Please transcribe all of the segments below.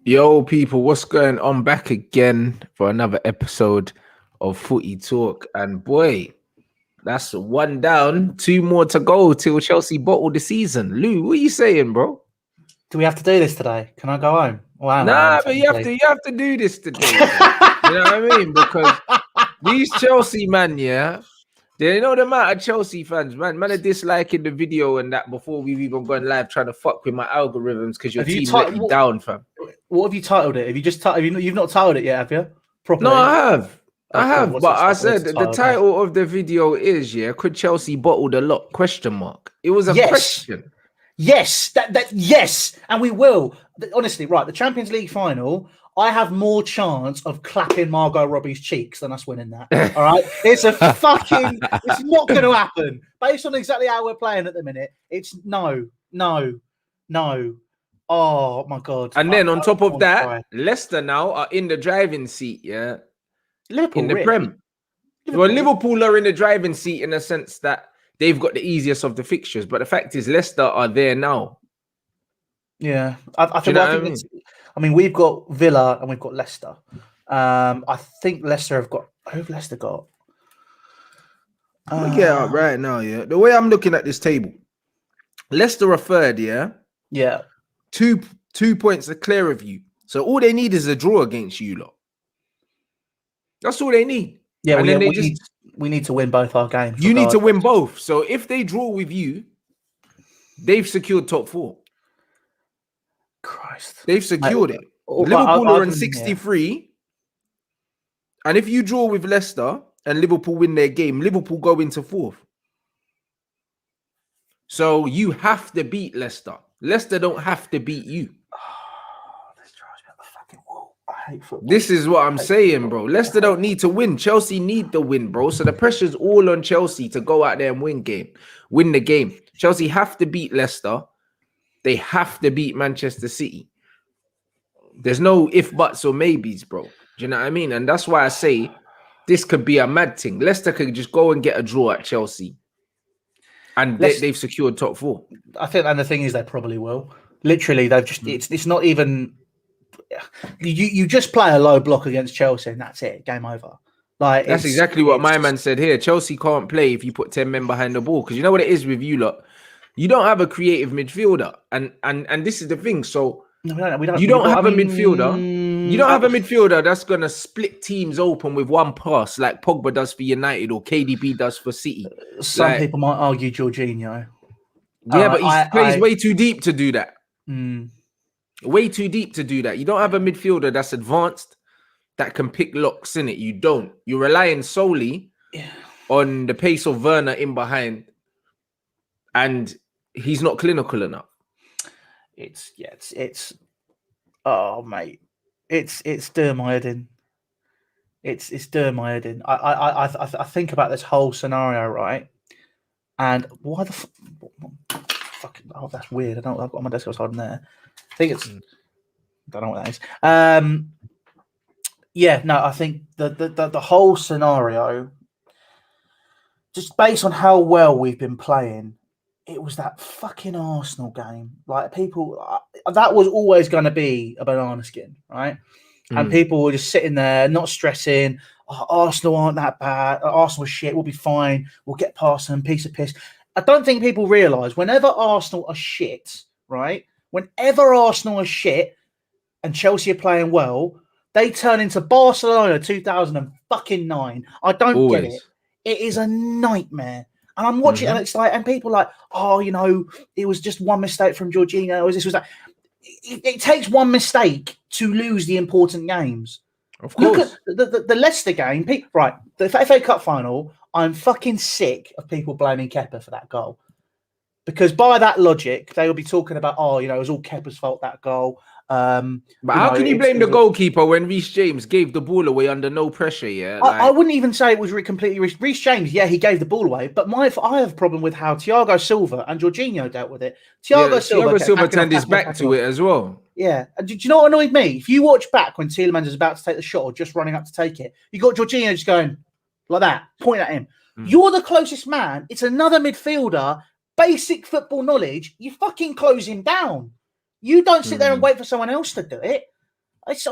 Yo, people, what's going on? Back again for another episode of Footy Talk. And boy, that's one down, two more to go till Chelsea bottle the season. Lou, what are you saying, bro? Do we have to do this today? Can I go home? Well, nah, but you have to do this today. You know what I mean? Because these Chelsea man, yeah, they know the amount of Chelsea fans, man are disliking the video and that before we've even gone live, trying to fuck with my algorithms because your team let you down, fam. What have you titled it? Have you just you've not titled it yet, have you? Properly? No, I have. I have, but I said the title of the video is, yeah, could Chelsea bottle the lot? Question mark. It was a question. Yes, yes, and we will. Honestly, right, the Champions League final, I have more chance of clapping Margot Robbie's cheeks than us winning that. All right? It's a fucking, it's not going to happen. Based on exactly how we're playing at the minute, it's no. Oh, my God. And then on top of that, Leicester now are in the driving seat, yeah? Liverpool, in the Prem. Well, Liverpool are in the driving seat in a sense that they've got the easiest of the fixtures. But the fact is, Leicester are there now. Yeah. I mean, we've got Villa and we've got Leicester. I think Leicester have got... Who have Leicester got? Let me get out right now, yeah? The way I'm looking at this table, Leicester are third, yeah? Yeah. Two points are clear of you. So all they need is a draw against you lot. That's all they need. Yeah, and we need to win both our games. You need to win both. So if they draw with you, they've secured top four. Christ. They've secured it. Liverpool are on 63. Yeah. And if you draw with Leicester and Liverpool win their game, Liverpool go into fourth. So you have to beat Leicester. Leicester don't have to beat you. This drives me up the fucking wall. I hate football. This is what I'm saying, bro. Leicester don't need to win. Chelsea need the win, bro. So the pressure's all on Chelsea to go out there and win the game. Chelsea have to beat Leicester. They have to beat Manchester City. There's no if, buts, or maybes, bro. Do you know what I mean? And that's why I say this could be a mad thing. Leicester could just go and get a draw at Chelsea. And they've secured top four. I think, and the thing is, they probably will. Literally, they've just, it's not even, you just play a low block against Chelsea and that's it. Game over. Like that's exactly what my man said here. Chelsea can't play if you put 10 men behind the ball. Because you know what it is with you lot? You don't have a creative midfielder. And this is the thing. So you don't have a midfielder. You don't have a midfielder that's going to split teams open with one pass like Pogba does for United or KDB does for City. Some people might argue Jorginho. Yeah, but he plays way too deep to do that. Way too deep to do that. You don't have a midfielder that's advanced that can pick locks in it. You don't. You're relying solely on the pace of Werner in behind, and he's not clinical enough. It's oh mate, it's doing my head in. It's doing my head in. I think about this whole scenario, right? And why the fucking that's weird. I don't. I've got my desk outside in there. I think it's. I don't know what that is. Yeah, no, I think the whole scenario, just based on how well we've been playing, it was that fucking Arsenal game. Like people, that was always going to be a banana skin, right? And people were just sitting there, not stressing. Oh, Arsenal aren't that bad. Arsenal is shit. We'll be fine. We'll get past them. Piece of piss. I don't think people realise whenever Arsenal are shit, right? Whenever Arsenal are shit and Chelsea are playing well, they turn into Barcelona 2009. I don't get it. It is a nightmare. And I'm watching and it's like, and people are like, oh, you know, it was just one mistake from Jorginho. This was that. It takes one mistake to lose the important games. Of course. Look at the Leicester game. Right, the FA Cup final, I'm fucking sick of people blaming Kepa for that goal. Because by that logic, they will be talking about, oh, you know, it was all Kepa's fault, that goal. But how can you blame the goalkeeper when Reece James gave the ball away under no pressure? Yeah, I wouldn't even say it was completely Reece James. Yeah, he gave the ball away, but I have a problem with how Thiago Silva and Jorginho dealt with it. Thiago Silva turned his back to it as well. Yeah, and do you know what annoyed me? If you watch back when Tielemans is about to take the shot or just running up to take it, you got Jorginho just going like that, pointing at him. You're the closest man. It's another midfielder basic football knowledge, you fucking close him down. You don't sit there and wait for someone else to do it. It's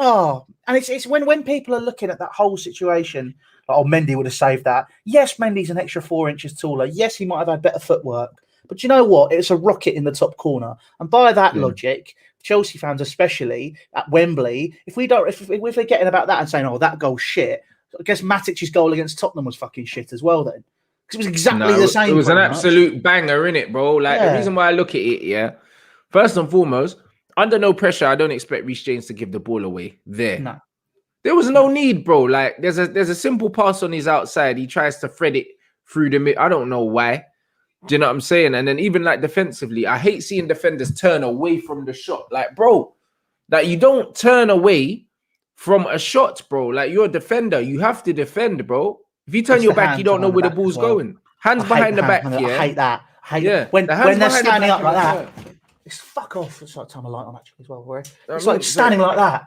when people are looking at that whole situation, like, oh, Mendy would have saved that. Yes, Mendy's an extra 4 inches taller. Yes, he might have had better footwork. But you know what? It's a rocket in the top corner. And by that logic, Chelsea fans, especially at Wembley, if they're getting about that and saying, oh, that goal's shit, I guess Matic's goal against Tottenham was fucking shit as well then. Because it was exactly the same. It was an absolute banger, innit, bro? Like, the reason why I look at it, first and foremost, under no pressure, I don't expect Reece James to give the ball away there. No. There was no need, bro. Like, there's a simple pass on his outside. He tries to thread it through the mid. I don't know why. Do you know what I'm saying? And then even like defensively, I hate seeing defenders turn away from the shot. Like, bro, that you don't turn away from a shot, bro. Like, you're a defender. You have to defend, bro. If you turn your back, you don't know where the ball's going. Hands behind the back, I hate that. When they're standing up like that. It's fuck off. It's like time of light on actually as well, Rory. It's like standing like that.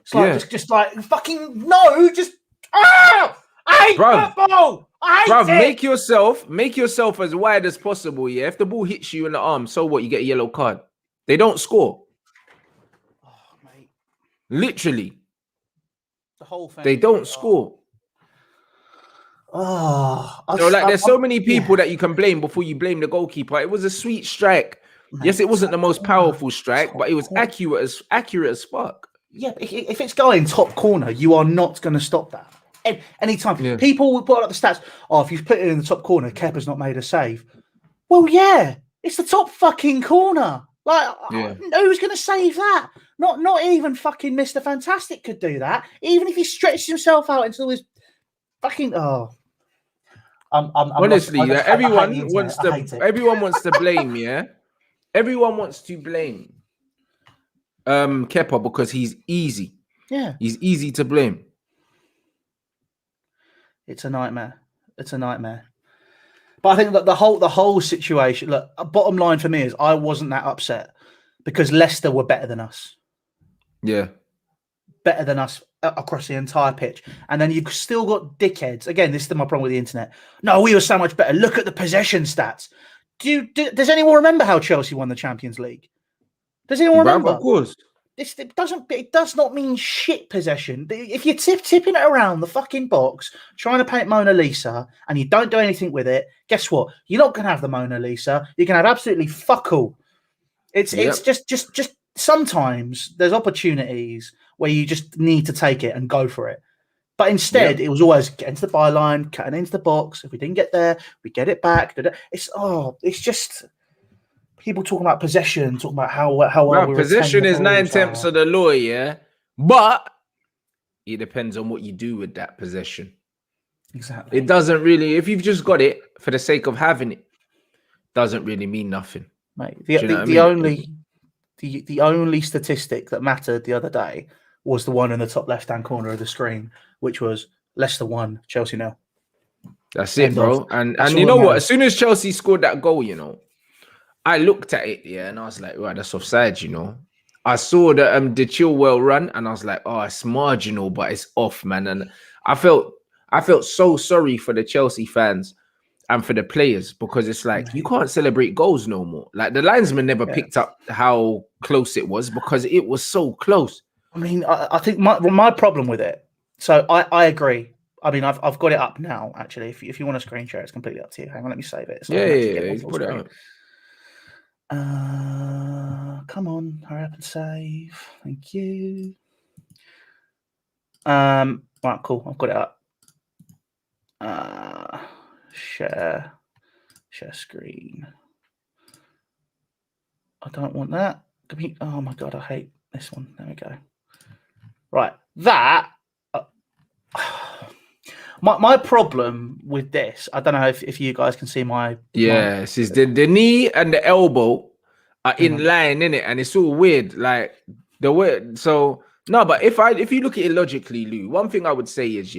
It's like just like fucking no, just I hate football. I hate it. Make yourself as wide as possible. Yeah, if the ball hits you in the arm, so what? You get a yellow card. They don't score. Oh, mate. Literally, the whole thing. They don't score. There's so many people that you can blame before you blame the goalkeeper. It was a sweet strike. Mate, yes, it wasn't the most powerful strike, but it was accurate as fuck. Yeah, if it's going top corner, you are not going to stop that. Anytime. People will put up the stats. Oh, if you've put it in the top corner, Kepa's not made a save. Well, yeah, it's the top fucking corner. Like, who's going to save that? Not even fucking Mr. Fantastic could do that. Even if he stretches himself out until his fucking honestly, everyone wants to blame. Yeah. Everyone wants to blame Kepa because he's easy. Yeah. He's easy to blame. It's a nightmare. It's a nightmare. But I think that the whole situation, look, bottom line for me is I wasn't that upset because Leicester were better than us. Yeah. Better than us across the entire pitch. And then you've still got dickheads. Again, this is my problem with the internet. No, we were so much better. Look at the possession stats. Does anyone remember how Chelsea won the Champions League? Does anyone remember? Of course. It does not mean shit possession. If you're tipping it around the fucking box, trying to paint Mona Lisa, and you don't do anything with it, guess what? You're not going to have the Mona Lisa. You're going to have absolutely fuck all. It's just sometimes there's opportunities where you just need to take it and go for it. But instead, it was always get into the byline, cutting into the box. If we didn't get there, we get it back. It's just people talking about possession, talking about how well possession is 9/10 of the law, yeah. But it depends on what you do with that possession. Exactly. It doesn't really, if you've just got it for the sake of having it, doesn't really mean nothing. Mate, the only statistic that mattered the other day was the one in the top left-hand corner of the screen, which was Leicester 1, Chelsea 0. That's it, bro. And you know what? As soon as Chelsea scored that goal, I looked at it, and I was like, right, that's offside, I saw the Chilwell run, and I was like, oh, it's marginal, but it's off, man. And I felt so sorry for the Chelsea fans and for the players, because it's like, you can't celebrate goals no more. Like, the linesman never picked up how close it was because it was so close. I mean, I think my problem with it, so I agree. I mean, I've got it up now, actually. If you want to screen share, it's completely up to you. Hang on, let me save it. So Put it up. Come on, hurry up and save. Thank you. Right, cool. I've got it up. Share screen. I don't want that. Oh my god, I hate this one. There we go. Right, that. My problem with this, I don't know if you guys can see my. Yes, is the knee and the elbow are in line, innit? And it's all weird, like the way. So no, but if you look at it logically, Lou, one thing I would say is,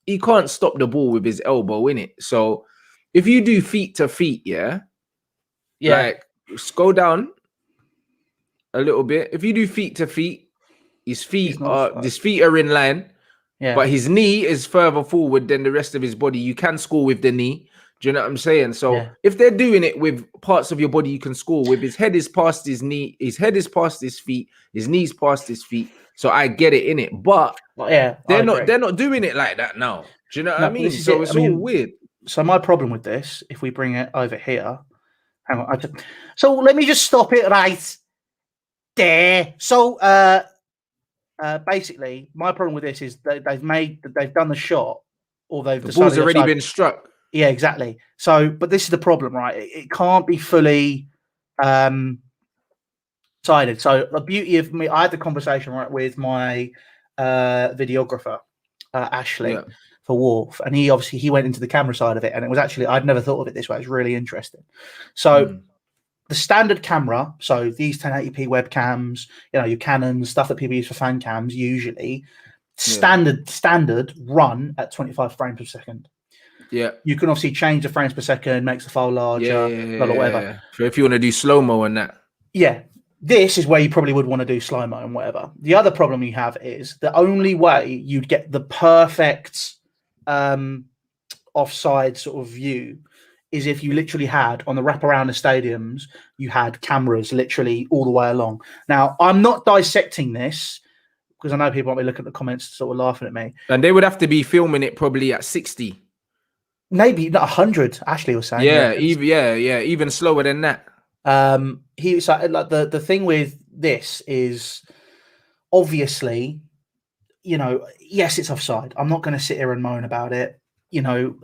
he can't stop the ball with his elbow, innit? So if you do feet to feet, like go down a little bit. If you do feet to feet, his feet are in line. Yeah. But his knee is further forward than the rest of his body. You can score with the knee. Do you know what I'm saying? So Yeah. if they're doing it with parts of your body you can score with, his head is past his knee, his head is past his feet, his knees past his feet. So I get it in it, but Well, yeah, they're I not. agree. They're not doing it like that now. Do you know what I No, but mean? this is So it. it's I all mean, weird. So my problem with this, if we bring it over here, hang on. So let me just stop it right there. So basically, my problem with this is they've done the shot, or they've The decided ball's the already offside. been struck. Yeah, exactly. So, but this is the problem, right? It can't be fully sided. So the beauty of me, I had the conversation right with my videographer, Ashley. Yeah. For Wolf, and he went into the camera side of it, and it was actually, I'd never thought of it this way. It's really interesting. So the standard camera, so these 1080p webcams, you know, your Canons, stuff that people use for fan cams, usually standard run at 25 frames per second. Yeah. You can obviously change the frames per second, makes the file larger, whatever. So if you want to do slow-mo and that. Yeah. This is where you probably would want to do slow-mo and whatever. The other problem you have is the only way you'd get the perfect offside sort of view is if you literally had, on the wraparound of stadiums, you had cameras literally all the way along. Now, I'm not dissecting this because I know people might be looking at the comments sort of laughing at me. And they would have to be filming it probably at 60. Maybe not 100, Ashley was saying. Yeah, even slower than that. He was like the thing with this is obviously, you know, yes, it's offside. I'm not going to sit here and moan about it. You know,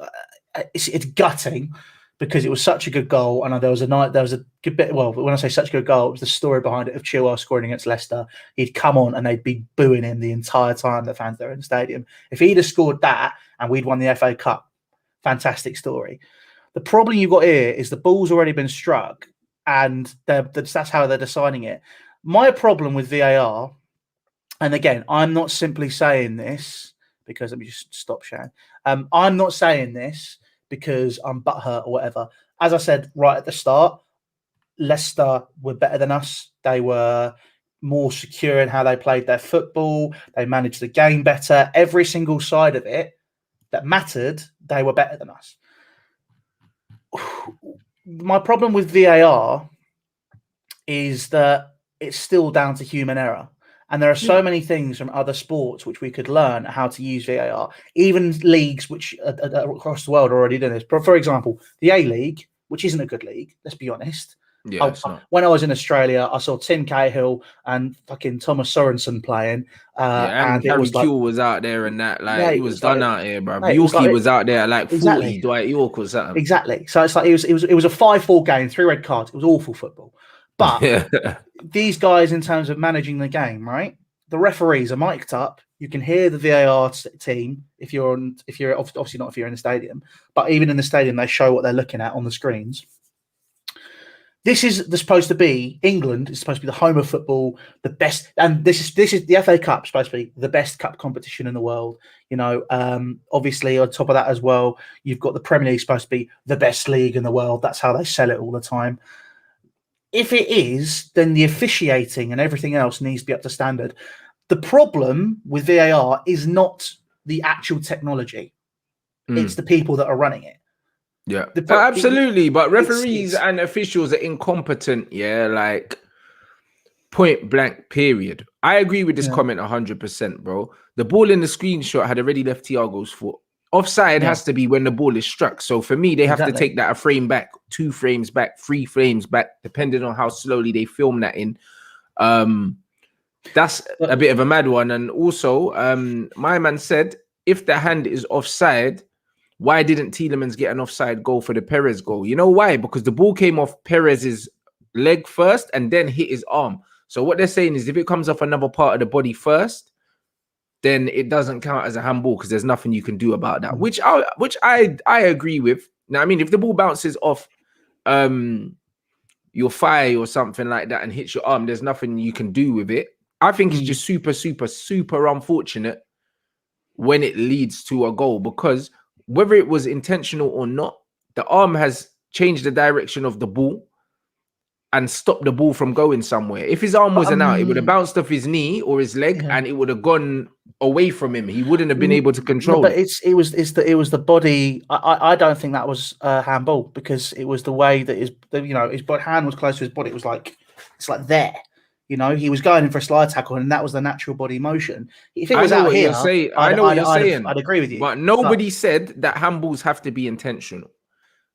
it's gutting because it was such a good goal, and there was a good bit. Well, when I say such a good goal, it was the story behind it of Chilwell scoring against Leicester. He'd come on and they'd be booing him the entire time the fans there in the stadium. If he'd have scored that and we'd won the FA Cup, fantastic story. The problem you've got here is the ball's already been struck, and that's how they're deciding it. My problem with VAR, and again, I'm not simply saying this because, let me just stop sharing. I'm not saying this because I'm butthurt or whatever. As I said right at the start, Leicester were better than us. They were more secure in how they played their football. They managed the game better. Every single side of it that mattered, they were better than us. My problem with VAR is that it's still down to human error. And there are so many things from other sports which we could learn how to use VAR. Even leagues which across the world are already doing this. For example, the A-League, which isn't a good league, let's be honest. Yeah, it's not. When I was in Australia, I saw Tim Cahill and fucking Thomas Sorensen playing. And Harry Kewell was out there and that. Like, he was done out here, bro. Yorkie was out there like 40, Dwight York or something. Exactly. So it's like it was a 5-4 game, 3 red cards. It was awful football. But these guys, in terms of managing the game, right? The referees are mic'd up. You can hear the VAR team if you're obviously not if you're in the stadium, but even in the stadium, they show what they're looking at on the screens. This is supposed to be England. Is supposed to be the home of football, the best, and this is the FA Cup. Supposed to be the best cup competition in the world. You know, obviously on top of that as well, you've got the Premier League supposed to be the best league in the world. That's how they sell it all the time. If it is, then the officiating and everything else needs to be up to standard. The problem with VAR is not the actual technology; it's the people that are running it. Yeah, absolutely. But referees and officials are incompetent. Yeah, like point blank. Period. I agree with this comment 100%, bro. The ball in the screenshot had already left Thiago's foot. Offside has to be when the ball is struck. So for me, they have to take that a frame back, 2 frames back, 3 frames back, depending on how slowly they film that in. That's a bit of a mad one. And also, my man said, if the hand is offside, why didn't Tielemans get an offside goal for the Perez goal? You know why? Because the ball came off Perez's leg first and then hit his arm. So what they're saying is if it comes off another part of the body first, then it doesn't count as a handball because there's nothing you can do about that, which I agree with. Now, I mean, if the ball bounces off your thigh or something like that and hits your arm, there's nothing you can do with it. I think it's just super, super, super unfortunate when it leads to a goal, because whether it was intentional or not, the arm has changed the direction of the ball. and stop the ball from going somewhere. If his arm wasn't out, it would have bounced off his knee or his leg, and it would have gone away from him. He wouldn't have been able to control but it. it was the body. I don't think that was handball, because it was the way that his hand was close to his body. It was like, it's like there. You know, he was going in for a slide tackle, and that was the natural body motion. If it was out here, I know what you're saying. I'd agree with you. But nobody said that handballs have to be intentional.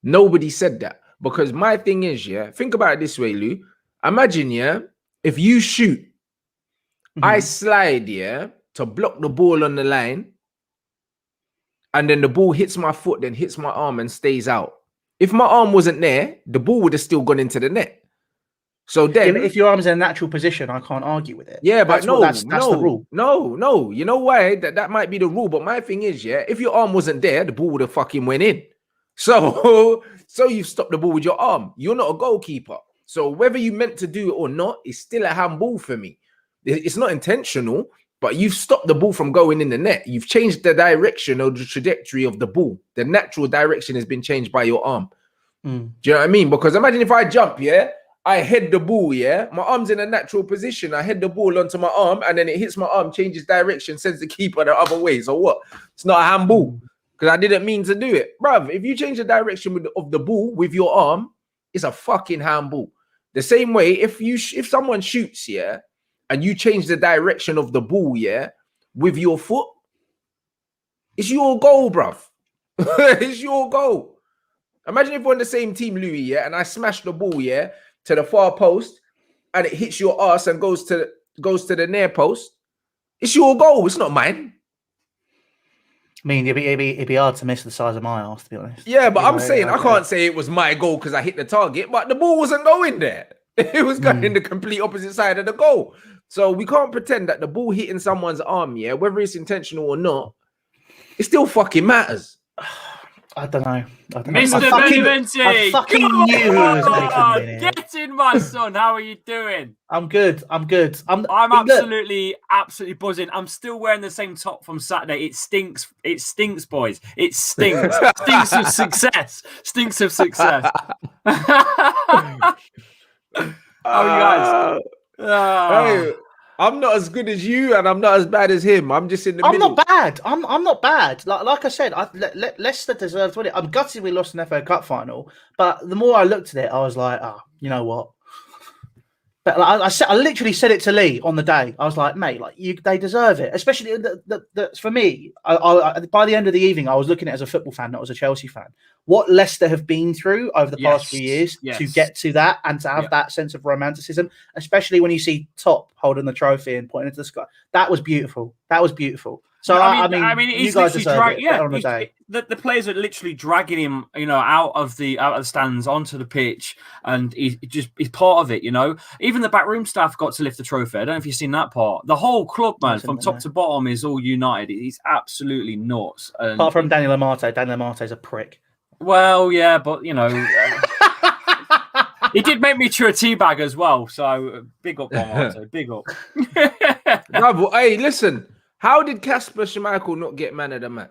Nobody said that. Because my thing is, think about it this way, Lou. Imagine, if you shoot, I slide, to block the ball on the line, and then the ball hits my foot, then hits my arm and stays out. If my arm wasn't there, the ball would have still gone into the net. So then, if your arm's in a natural position, I can't argue with it. Yeah, but that's the rule. No. You know why? That might be the rule. But my thing is, if your arm wasn't there, the ball would have fucking went in. So you've stopped the ball with your arm. You're not a goalkeeper. So whether you meant to do it or not, it's still a handball for me. It's not intentional, but you've stopped the ball from going in the net. You've changed the direction or the trajectory of the ball. The natural direction has been changed by your arm. Do you know what I mean? Because imagine if I jump, I head the ball, my arm's in a natural position. I head the ball onto my arm, and then it hits my arm, changes direction, sends the keeper the other way. So what? It's not a handball, because I didn't mean to do it. Bruv, if you change the direction of the ball with your arm, it's a fucking handball. The same way, if someone shoots, and you change the direction of the ball, with your foot, it's your goal, bruv. It's your goal. Imagine if we're on the same team, Louis, and I smash the ball, to the far post, and it hits your ass and goes to the near post. It's your goal. It's not mine. I mean, it'd be hard to miss the size of my ass, to be honest. Yeah, but I'm saying I can't say it was my goal because I hit the target, but the ball wasn't going there. It was going in the complete opposite side of the goal. So we can't pretend that the ball hitting someone's arm, whether it's intentional or not, it still fucking matters. I don't know. Mr. Beneventi, I fucking knew he was making it. Get in, my son. How are you doing? I'm good. I'm absolutely buzzing. I'm still wearing the same top from Saturday. It stinks. It stinks, boys. It stinks. Stinks of success. Stinks of success. How are you guys? Hey, I'm not as good as you, and I'm not as bad as him. I'm just in the middle. I'm not bad. I'm not bad. Like I said, Leicester deserved to win it. I'm gutted we lost an FA Cup final, but the more I looked at it, I was like, you know what? But I literally said it to Lee on the day. I was like, mate, they deserve it. Especially for me. By the end of the evening, I was looking at it as a football fan, not as a Chelsea fan. What Leicester have been through over the past few years to get to that and to have that sense of romanticism, especially when you see Top holding the trophy and pointing to the sky. That was beautiful. So I mean, you guys deserve it on the day. The players are literally dragging him, out of the stands onto the pitch, and he's part of it. Even the backroom staff got to lift the trophy. I don't know if you've seen that part. The whole club, man, from top to bottom, is all united. He's absolutely nuts. Apart from Daniel Amate. Daniel Amate's a prick. Well, yeah, but he did make me chew a tea bag as well. So big up, Amate. Big up. Bravo, hey, listen. How did Kasper Schmeichel not get man of the match?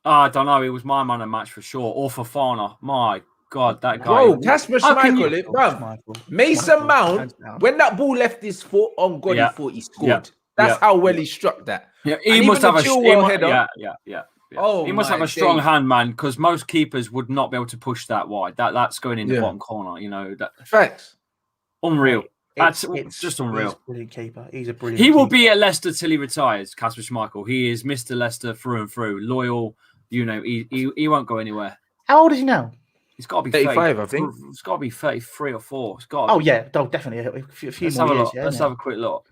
I don't know. It was my man of the match for sure. Or for Fafana. My God, that guy. Bro, Kasper Schmeichel, bro. Mason Mount, when that ball left his foot, on God, he thought he scored. That's how well he struck that. Yeah, he must have header. Yeah. Oh, he must have a strong hand, man, because most keepers would not be able to push that wide. That's going in the bottom corner. Facts. Unreal. It's just unreal. He's a brilliant keeper. He's a brilliant. He will be at Leicester till he retires. Kasper Schmeichel. He is Mr. Leicester through and through. Loyal. He won't go anywhere. How old is he now? He's got to be 35, I think. It's got to be 33 or 4. It's got. Definitely a few more years. Let's have a quick look.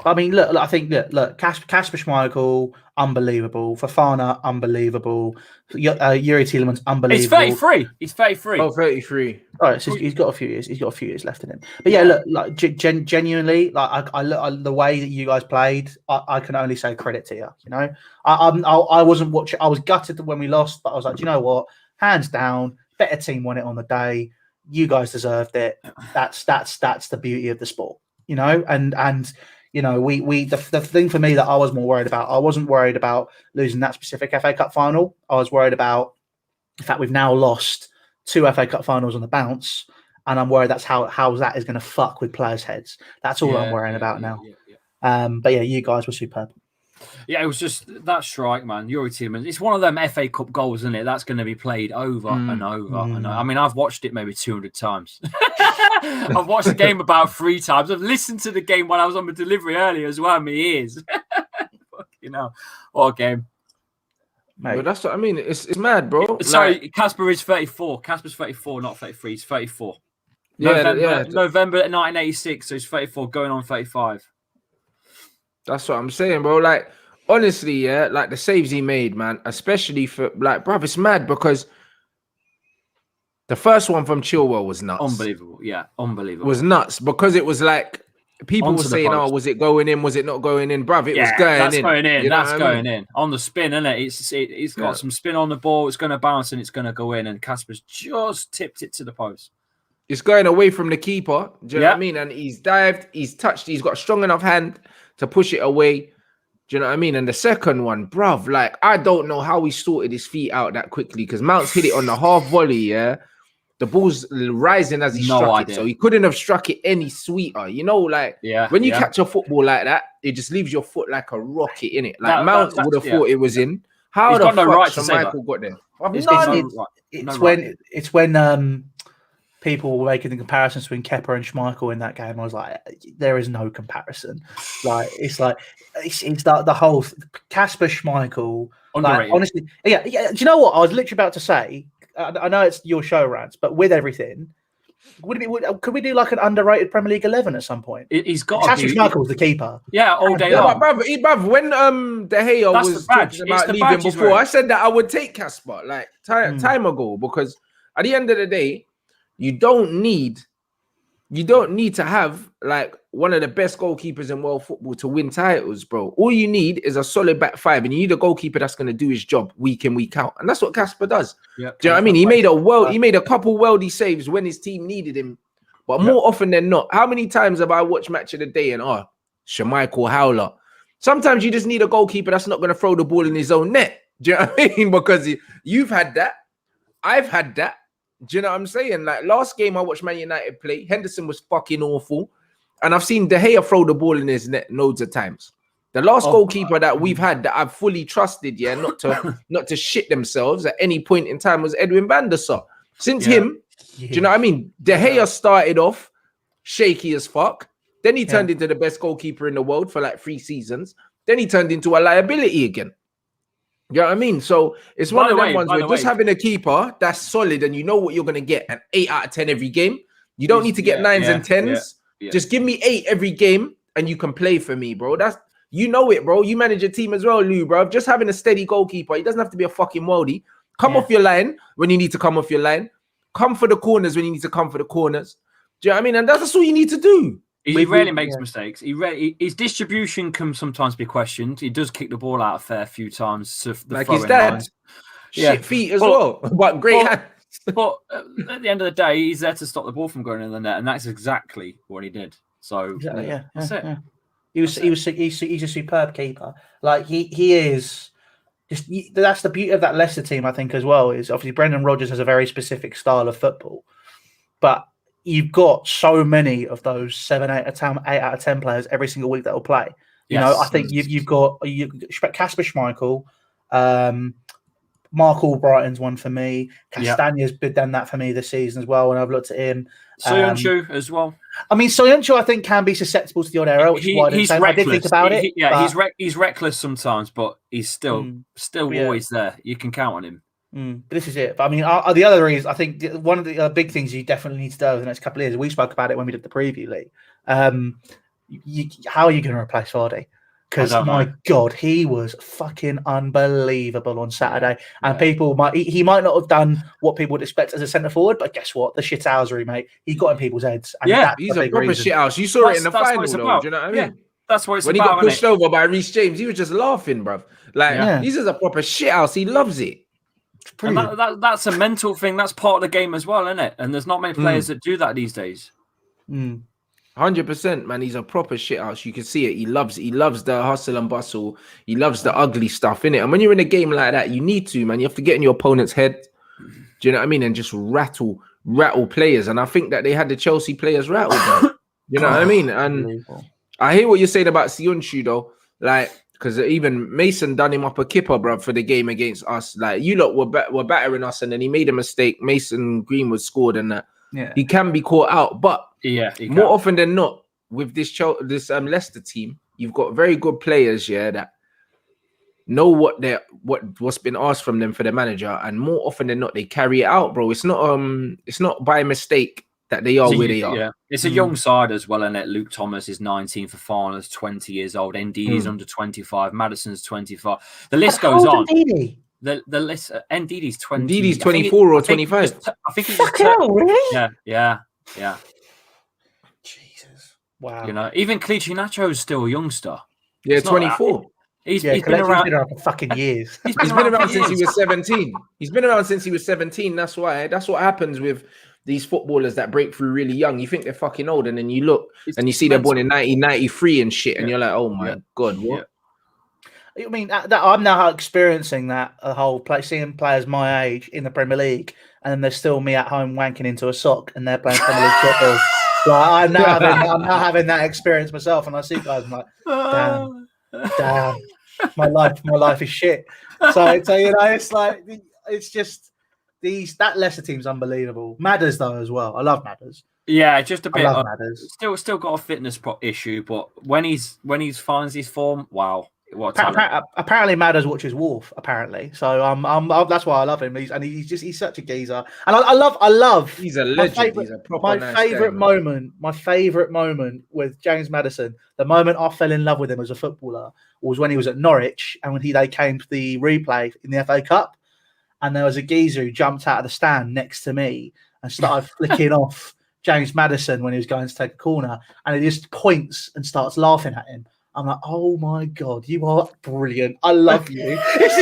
I mean, look. I think look. Kasper Schmeichel, unbelievable. Fafana, unbelievable. Yuri Tielemans, unbelievable. He's 33. He's 33. Oh, 33. All right, so he's got a few years. He's got a few years left in him. But yeah, look, genuinely, I look the way that you guys played. I can only say credit to you. I wasn't watching. I was gutted when we lost, but I was like, do you know what? Hands down, better team won it on the day. You guys deserved it. That's the beauty of the sport, And the thing for me that I was more worried about, I wasn't worried about losing that specific FA Cup final. I was worried about the fact we've now lost 2 FA Cup finals on the bounce, and I'm worried that's how that is going to fuck with players' heads. That's all I'm worrying about now. But yeah, you guys were superb. Yeah, it was just that strike, man. Yuri Tielemans. It's one of them FA Cup goals, isn't it? That's going to be played over and over. And I mean, I've watched it maybe 200 times. I've watched the game about 3 times. I've listened to the game when I was on the delivery earlier as well. My ears. Fucking hell, what a game! Mate. But that's what I mean. It's mad, bro. Sorry, Casper is 34. Casper's 34, not 33. He's 34. Yeah, November 1986. So he's 34, going on 35. That's what I'm saying, bro. Like, honestly, yeah, like the saves he made, man, especially for like, bruv, it's mad because the first one from Chilwell was nuts. Unbelievable. Yeah, unbelievable. It was nuts because it was like people were saying, "Oh, was it going in? Was it not going in?" Bruv, it was going in. Going in. You know that's going in on the spin, isn't it? It's got some spin on the ball. It's going to bounce and it's going to go in. And Casper's just tipped it to the post. It's going away from the keeper. Do you know what I mean? And he's dived. He's touched. He's got a strong enough hand to push it away. Do you know what I mean? And the second one, bruv, like, I don't know how he sorted his feet out that quickly because Mounts hit it on the half volley, yeah? The ball's rising as he struck it, so he couldn't have struck it any sweeter. You know, like, when you catch a football like that, it just leaves your foot like a rocket, innit? Like, Mount would have thought it was in. How the fuck Michael got there? It's when people were making the comparisons between Kepa and Schmeichel in that game. I was like, there is no comparison. Like, it's the whole Kasper Schmeichel. Like, honestly, yeah. Do you know what I was literally about to say? I know it's your show, Rants, but with everything, could we do like an underrated Premier League 11 at some point? He's got Kasper Schmeichel was the keeper. Yeah, all day long. Bruv, when De Gea was talking about leaving before, I said that I would take Kasper like time ago because at the end of the day, you don't need to have like one of the best goalkeepers in world football to win titles, bro. All you need is a solid back five, and you need a goalkeeper that's going to do his job week in, week out, and that's what Kasper does. Yeah, do you know what I mean? He made a couple worldy saves when his team needed him, but more often than not, how many times have I watched Match of the Day and Schmeichel howler? Sometimes you just need a goalkeeper that's not going to throw the ball in his own net. Do you know what I mean? Because you've had that, I've had that. Do you know what I'm saying? Like last game I watched Man United play, Henderson was fucking awful. And I've seen De Gea throw the ball in his net loads of times. The last goalkeeper that we've had that I've fully trusted, not to shit themselves at any point in time was Edwin van der Sar. Since him, do you know what I mean? De Gea started off shaky as fuck. Then he turned into the best goalkeeper in the world for like 3 seasons. Then he turned into a liability again. You know what I mean? So it's one of them ones where just having a keeper that's solid and you know what you're going to get an 8 out of 10 every game. You don't need to get 9s and 10s. Just give me 8 every game and you can play for me, bro. That's, you know it, bro. You manage a team as well, Lou, bro. Just having a steady goalkeeper. He doesn't have to be a fucking worldie. Come off your line when you need to come off your line. Come for the corners when you need to come for the corners. Do you know what I mean? And that's all you need to do. He rarely makes mistakes. His distribution can sometimes be questioned. He does kick the ball out a fair few times. To the like his dad. Shit feet as well. But great hands. But at the end of the day, he's there to stop the ball from going in the net. And that's exactly what he did. So that's it. Yeah. He's a superb keeper. Like he is. That's the beauty of that Leicester team, I think, as well. Is obviously Brendan Rodgers has a very specific style of football. But you've got so many of those 8 out of 10 players every single week that will play. You know, I think you've got Kasper Schmeichel, Mark Albrighton's one for me. Castagne's done that for me this season as well, and I've looked at him. Soyuncu as well. I mean, Soyuncu, I think, can be susceptible to the odd error, which is why I did think about it. He's reckless sometimes, but he's still always there. You can count on him. But this is it. But I mean, the other is, I think one of the big things you definitely need to do over the next couple of years, we spoke about it when we did the preview league. How are you going to replace Vardy? Because my God, he was fucking unbelievable on Saturday. And he might not have done what people would expect as a centre forward, but guess what? The shithousery, mate. He got in people's heads. And he's a proper shithouse. You saw it in the final, though. Do you know what I mean? Yeah. That's what it's when about. When he got pushed over by Reece James, he was just laughing, bruv. Like, he's just a proper shithouse. He loves it. And that's a mental thing. That's part of the game as well, isn't it? And there's not many players that do that these days. 100%, man. He's a proper shithouse. You can see it. He loves the hustle and bustle. He loves the ugly stuff, innit? And when you're in a game like that, you need to, man. You have to get in your opponent's head. Do you know what I mean? And just rattle rattle players, and I think that they had the Chelsea players rattled. Bro. You know what I mean? And I hear what you're saying about Sionchu though, like because even Mason done him up a kipper, bro, for the game against us. Like you lot were battering us, and then he made a mistake. Mason Greenwood scored, and that he can be caught out, but more often than not with this Leicester team, you've got very good players, that know what's been asked from them for the manager, and more often than not they carry it out, bro. It's not by mistake that they are where they are. Yeah, it's a young side as well, and Luke Thomas is 19, Fofana's 20 years old, Ndidi's under 25, Maddison's 25. The list goes on. Ndidi? The list, Ndidi's 20. Ndidi's 24 or 25. I think he's really? Yeah. Jesus, wow. You know, even Clichy Nacho's still a youngster. Yeah, it's 24. He's been around for fucking years. He's been around since he was 17. He's been around since he was 17. That's what happens with these footballers that break through really young. You think they're fucking old, and then you look and you see they're born in 1993 and shit, and you're like, oh my god, what? I mean, I'm now experiencing that seeing players my age in the Premier League, and then there's still me at home wanking into a sock, and they're playing Premier League football. So I'm now having that experience myself, and I see guys, I'm like, damn, my life is shit. So you know, it's like that Leicester team's unbelievable. Madders though as well. I love Madders. Yeah, just a bit. I love Madders. Still got a fitness issue, but when he's finds his form, wow. Apparently, Madders watches Wolf. Apparently, so that's why I love him. He's such a geezer, and I love. He's a legend. He's a proper my favorite moment with James Maddison. The moment I fell in love with him as a footballer was when he was at Norwich, and when they came to the replay in the FA Cup, and there was a geezer who jumped out of the stand next to me and started flicking off James Maddison when he was going to take a corner, and he just points and starts laughing at him. I'm like, oh my god, you are brilliant! I love you. It's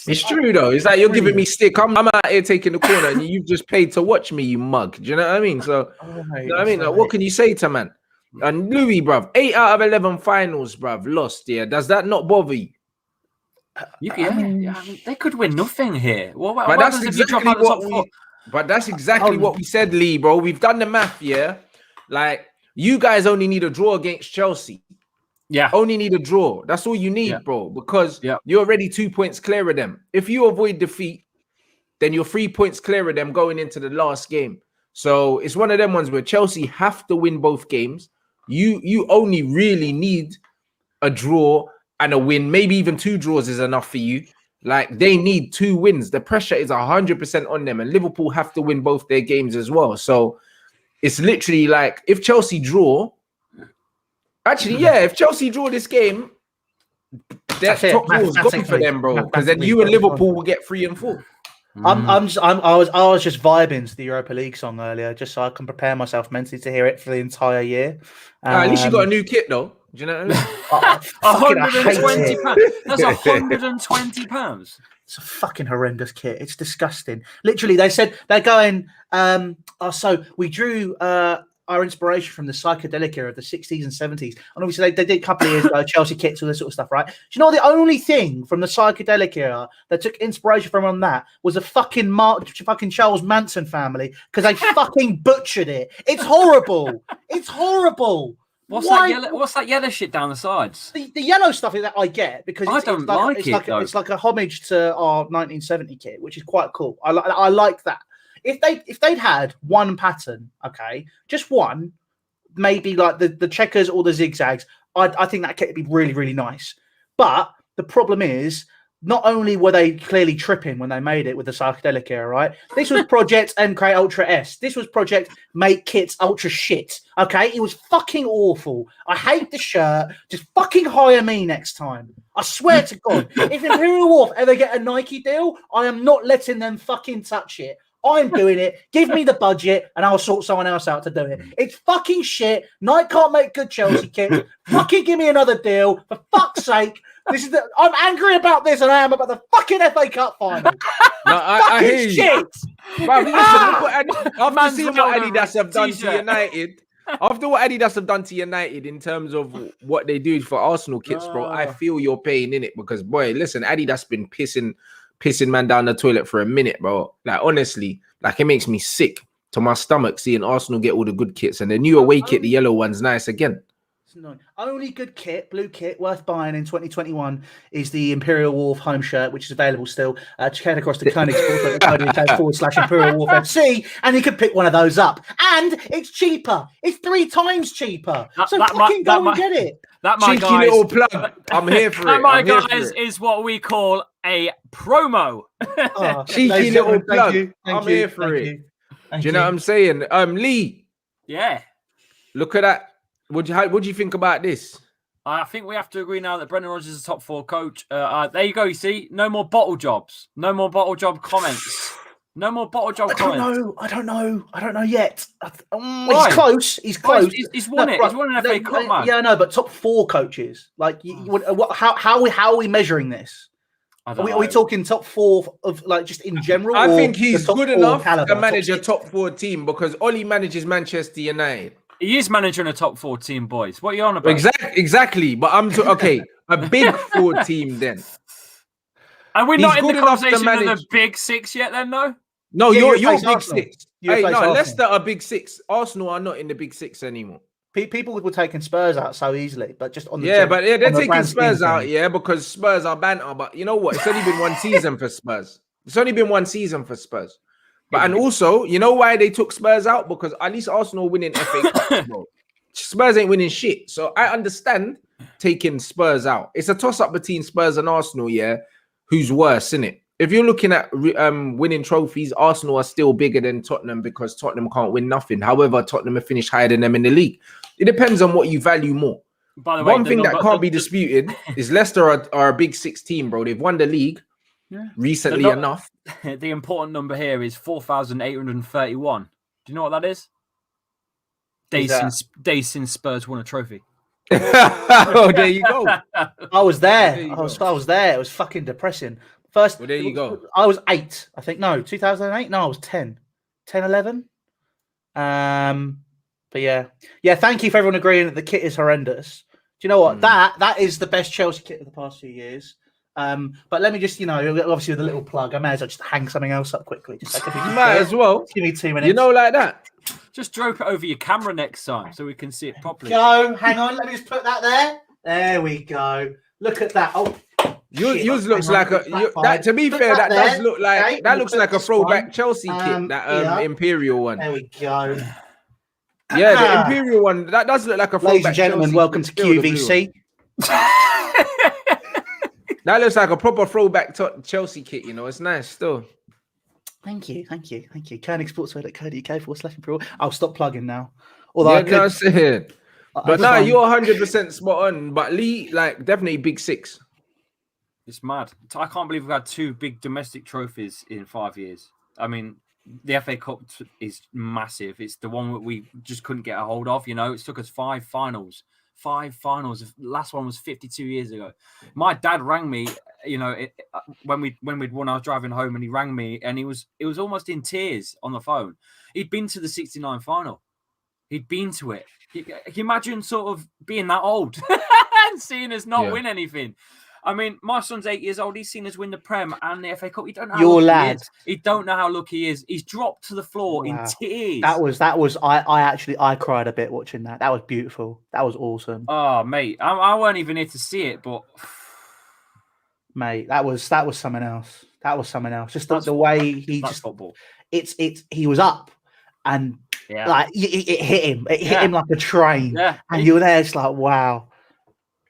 It's true though. It's like you're giving me stick. I'm out here taking the corner, and you've just paid to watch me, you mug. Do you know what I mean? So, you know what I mean? Like, what can you say to man? And Louis, bruv, 8 out of 11 finals, bruv, lost. Yeah, does that not bother you? I mean, they could win nothing here. But that's exactly what we said, Lee, bro. We've done the math, yeah. Like, you guys only need a draw against Chelsea. Yeah. Only need a draw. That's all you need, bro, because you're already 2 points clear of them. If you avoid defeat, then you're 3 points clear of them going into the last game. So it's one of them ones where Chelsea have to win both games. You only really need a draw and a win. Maybe even 2 draws is enough for you. Like, they need 2 wins. The pressure is 100% on them, and Liverpool have to win both their games as well. So it's literally like, if Chelsea draw, if Chelsea draw this game, that top four is gone for them, bro. Because then you and Liverpool will get 3 and 4. I was just vibing to the Europa League song earlier, just so I can prepare myself mentally to hear it for the entire year. At least you got a new kit, though. Do you know what I mean? £120. That's £120. It's a fucking horrendous kit. It's disgusting. Literally, they said they're going. So we drew our inspiration from the psychedelic era of the 60s and 70s, and obviously they did a couple of years ago Chelsea kits, all this sort of stuff, right? Do you know the only thing from the psychedelic era that took inspiration from on that was a fucking Charles Manson family, because they fucking butchered it. It's horrible. It's horrible. What's that yellow shit down the sides? The yellow stuff is that I get, because it's like a homage to our 1970 kit, which is quite cool. I like that. If they'd had one pattern, okay, just one, maybe like the checkers or the zigzags, I think that kit would be really, really nice. But the problem is, not only were they clearly tripping when they made it with the psychedelic era, right? This was Project MK Ultra S. This was Project Make Kits Ultra Shit. Okay, it was fucking awful. I hate the shirt. Just fucking hire me next time. I swear to God, if Imperial Wolf ever get a Nike deal, I am not letting them fucking touch it. I'm doing it. Give me the budget, and I'll sort someone else out to do it. It's fucking shit. Nike can't make good Chelsea kits. Fucking give me another deal, for fuck's sake. I'm angry about this, and I am about the fucking FA Cup final. No, I hear you. Shit. Bro, listen, after seeing what Adidas have done to United, after what Adidas have done to United in terms of what they do for Arsenal kits, bro, I feel your pain in it, because boy, listen, Adidas been pissing pissing man down the toilet for a minute, bro. Like, honestly, like, it makes me sick to my stomach seeing Arsenal get all the good kits, and the new away kit, the yellow one's nice again. No. Only good kit, blue kit, worth buying in 2021 is the Imperial Wharf home shirt, which is available still. Head across to /Imperial Wharf FC, and you can pick one of those up. And it's cheaper. It's 3 times cheaper. So fucking go and get it. That, my Cheeky guys, little plug. I'm here for that, it. my guys, is what we call a promo. Cheeky little plug. I'm here for it. Do you know what I'm saying? Lee. Yeah. Look at that. What do you think about this? I think we have to agree now that Brendan Rodgers is a top 4 coach. There you go. You see, no more bottle jobs. No more bottle job comments. No more bottle job comments. I don't know yet. He's close. He's close. He's won it. He's won an FA Cup, man. Yeah, I know, but top 4 coaches. Like, how are we measuring this? Are we talking top 4 of, like, just in general? I think he's good enough to manage a top 4 team, because Ollie manages Manchester United. He is managing a top 4 team, boys. What are you on about? Exactly. But I'm a big 4 team then. And we're not in the conversation of the big 6 yet, then, no? No, you're big 6. Hey, no, Leicester are big 6. Arsenal are not in the big 6 anymore. People were taking Spurs out so easily, but just on the they're taking Spurs out, because Spurs are banter. But you know what? It's only been 1 season for Spurs. But and also, you know why they took Spurs out? Because at least Arsenal winning FA Cups, bro. Spurs ain't winning shit. So I understand taking Spurs out. It's a toss-up between Spurs and Arsenal, who's worse, innit? If you're looking at winning trophies, Arsenal are still bigger than Tottenham because Tottenham can't win nothing. However, Tottenham have finished higher than them in the league. It depends on what you value more. By the way, one thing that can't be disputed is Leicester are a big 6 team, bro. They've won the league recently enough. The important number here is 4,831. Do you know what that is? Days since Spurs won a trophy. Oh, there you go. I was there. I was there. It was fucking depressing. First, well, there you go. I was 8, I think. No, 2008. No, I was 10, 11. But yeah. Thank you for everyone agreeing that the kit is horrendous. Do you know what? That is the best Chelsea kit of the past few years. But let me just, obviously with a little plug, I may as well just hang something else up quickly. Just like you might as well. Give me 2 minutes. You know, like that. Just drop it over your camera next time so we can see it properly. Hang on. Let me just put that there. There we go. Look at that. Oh. Yours looks like to be fair, that does look like that looks like a throwback Chelsea kit, that Imperial one. There we go. Yeah, the Imperial one, that does look like a throwback. Ladies and gentlemen, welcome to QVC. That looks like a proper throwback Chelsea kit, it's nice still. Thank you. Koenigsportswear.co.uk/Imperial. I'll stop plugging now. Although but no, you're 100% spot on. But Lee, like, definitely big 6. It's mad. I can't believe we've had 2 big domestic trophies in 5 years. I mean, the FA Cup is massive. It's the one that we just couldn't get a hold of. It took us 5 finals. 5 finals. The last one was 52 years ago. My dad rang me, when we'd won, I was driving home and he rang me and it was almost in tears on the phone. He'd been to the 69 final. He'd been to it. Can you imagine sort of being that old and seeing us not win anything? I mean, my son's 8 years old. He's seen us win the Prem and the FA Cup. He don't know your lad. He don't know how lucky he is. He's dropped to the floor in tears. That was. I cried a bit watching that. That was beautiful. That was awesome. Oh, mate, I weren't even here to see it, but mate, that was something else. That was something else. Just the way he just football. He was up and like it hit him. It hit him like a train. Yeah. And you were there. It's like, wow.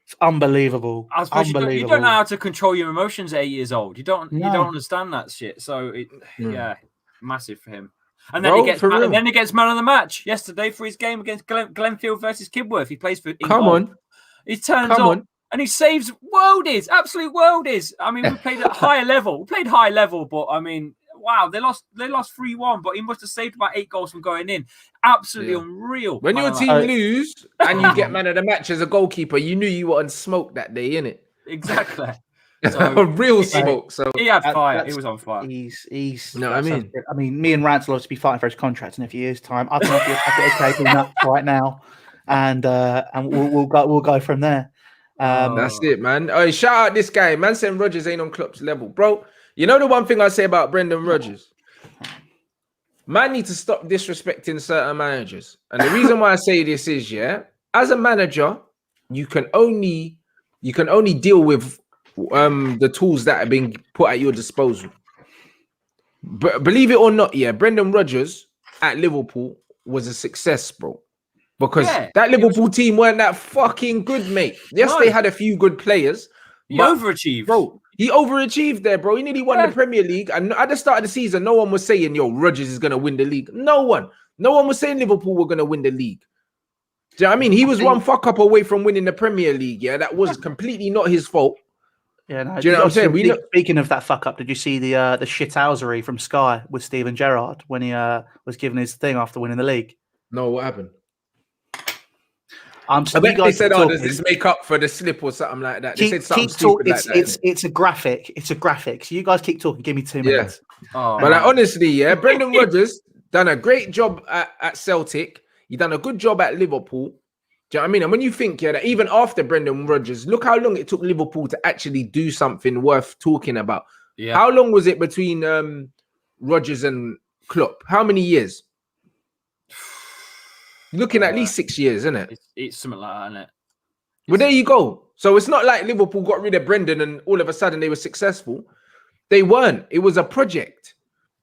It's unbelievable. Unbelievable. You don't know how to control your emotions at 8 years old. You don't understand that shit. So massive for him. And then he gets man of the match yesterday for his game against Glenfield versus Kidworth. He plays for England. He turns on and he saves worldies, absolute worldies. I mean, we played at higher level. We played high level, but I mean, wow, they lost 3-1, but he must have saved about 8 goals from going in. Absolutely unreal. When your team lose and you get man of the match as a goalkeeper, you knew you were on smoke that day, innit? Exactly. So, real smoke. So he had fire. He was on fire. He's. No, I mean, me and Rants will be fighting for his contract in a few years' time. I can offer you a packet of cable nuts right now, and we'll go from there. That's it, man. Oh, shout out this guy. Man saying Rodgers ain't on Klopp's level, bro. You know the one thing I say about Brendan Rodgers? Man need to stop disrespecting certain managers. And the reason why I say this is, as a manager, you can only deal with the tools that have been put at your disposal. But believe it or not, Brendan Rodgers at Liverpool was a success, bro. Because that Liverpool team weren't that fucking good, mate. Yes, they had a few good players. He overachieved. Bro, he overachieved there, bro. He nearly won the Premier League. And at the start of the season, no one was saying, yo, Rodgers is going to win the league. No one was saying Liverpool were going to win the league. Do you know what I mean? He was one fuck up away from winning the Premier League. Yeah, that was completely not his fault. Yeah, no. Do you know what I'm saying? Speaking of that fuck up, did you see the shithousery from Sky with Steven Gerrard when he was given his thing after winning the league? No, what happened? I bet they said, "Oh, does this make up for the slip or something like that?" They said something stupid like that. It's a graphic. It's a graphic. So you guys keep talking. Give me 2 minutes. Oh, but like, honestly, Brendan Rodgers done a great job at Celtic. He done a good job at Liverpool. Do you know what I mean? And when you think, that even after Brendan Rodgers, look how long it took Liverpool to actually do something worth talking about. Yeah. How long was it between Rodgers and Klopp? How many years? You're looking at least 6 years, isn't it? It's something like that, isn't it? Well, there you go. So it's not like Liverpool got rid of Brendan and all of a sudden they were successful. They weren't. It was a project.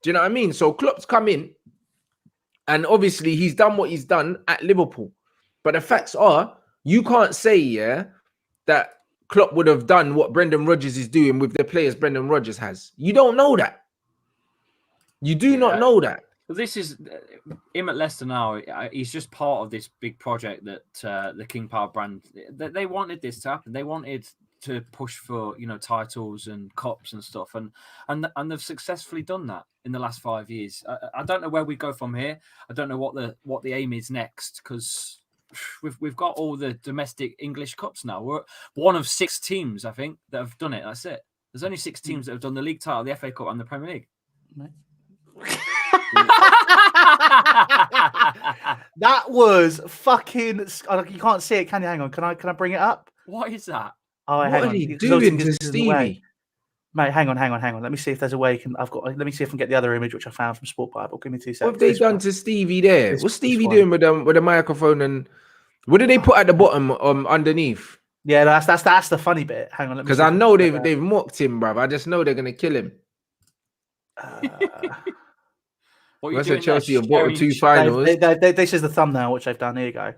Do you know what I mean? So Klopp's come in and obviously he's done what he's done at Liverpool. But the facts are, you can't say, that Klopp would have done what Brendan Rodgers is doing with the players Brendan Rodgers has. You don't know that. You do not know that. This is him at Leicester now. He's just part of this big project that the King Power brand. They wanted this to happen. They wanted to push for titles and cups and stuff, and they've successfully done that in the last 5 years. I don't know where we go from here. I don't know what the aim is next because we've got all the domestic English cups now. We're one of 6 teams, I think, that have done it. That's it. There's only 6 teams that have done the league title, the FA Cup, and the Premier League. That was fucking. You can't see it, can you? Hang on. Can I bring it up? What is that? Oh, what are you doing to Stevie? Mate, hang on. Let me see if there's a way. Let me see if I can get the other image which I found from Sport Bible. Give me 2 seconds. What have they done to Stevie there? What's Stevie doing with the microphone and what did they put at the bottom underneath? Yeah, that's the funny bit. Hang on, because I know they've mocked him, bruv. I just know they're gonna kill him. What's a Chelsea have bottom 2 finals? This is the thumbnail which they've done. Here you go.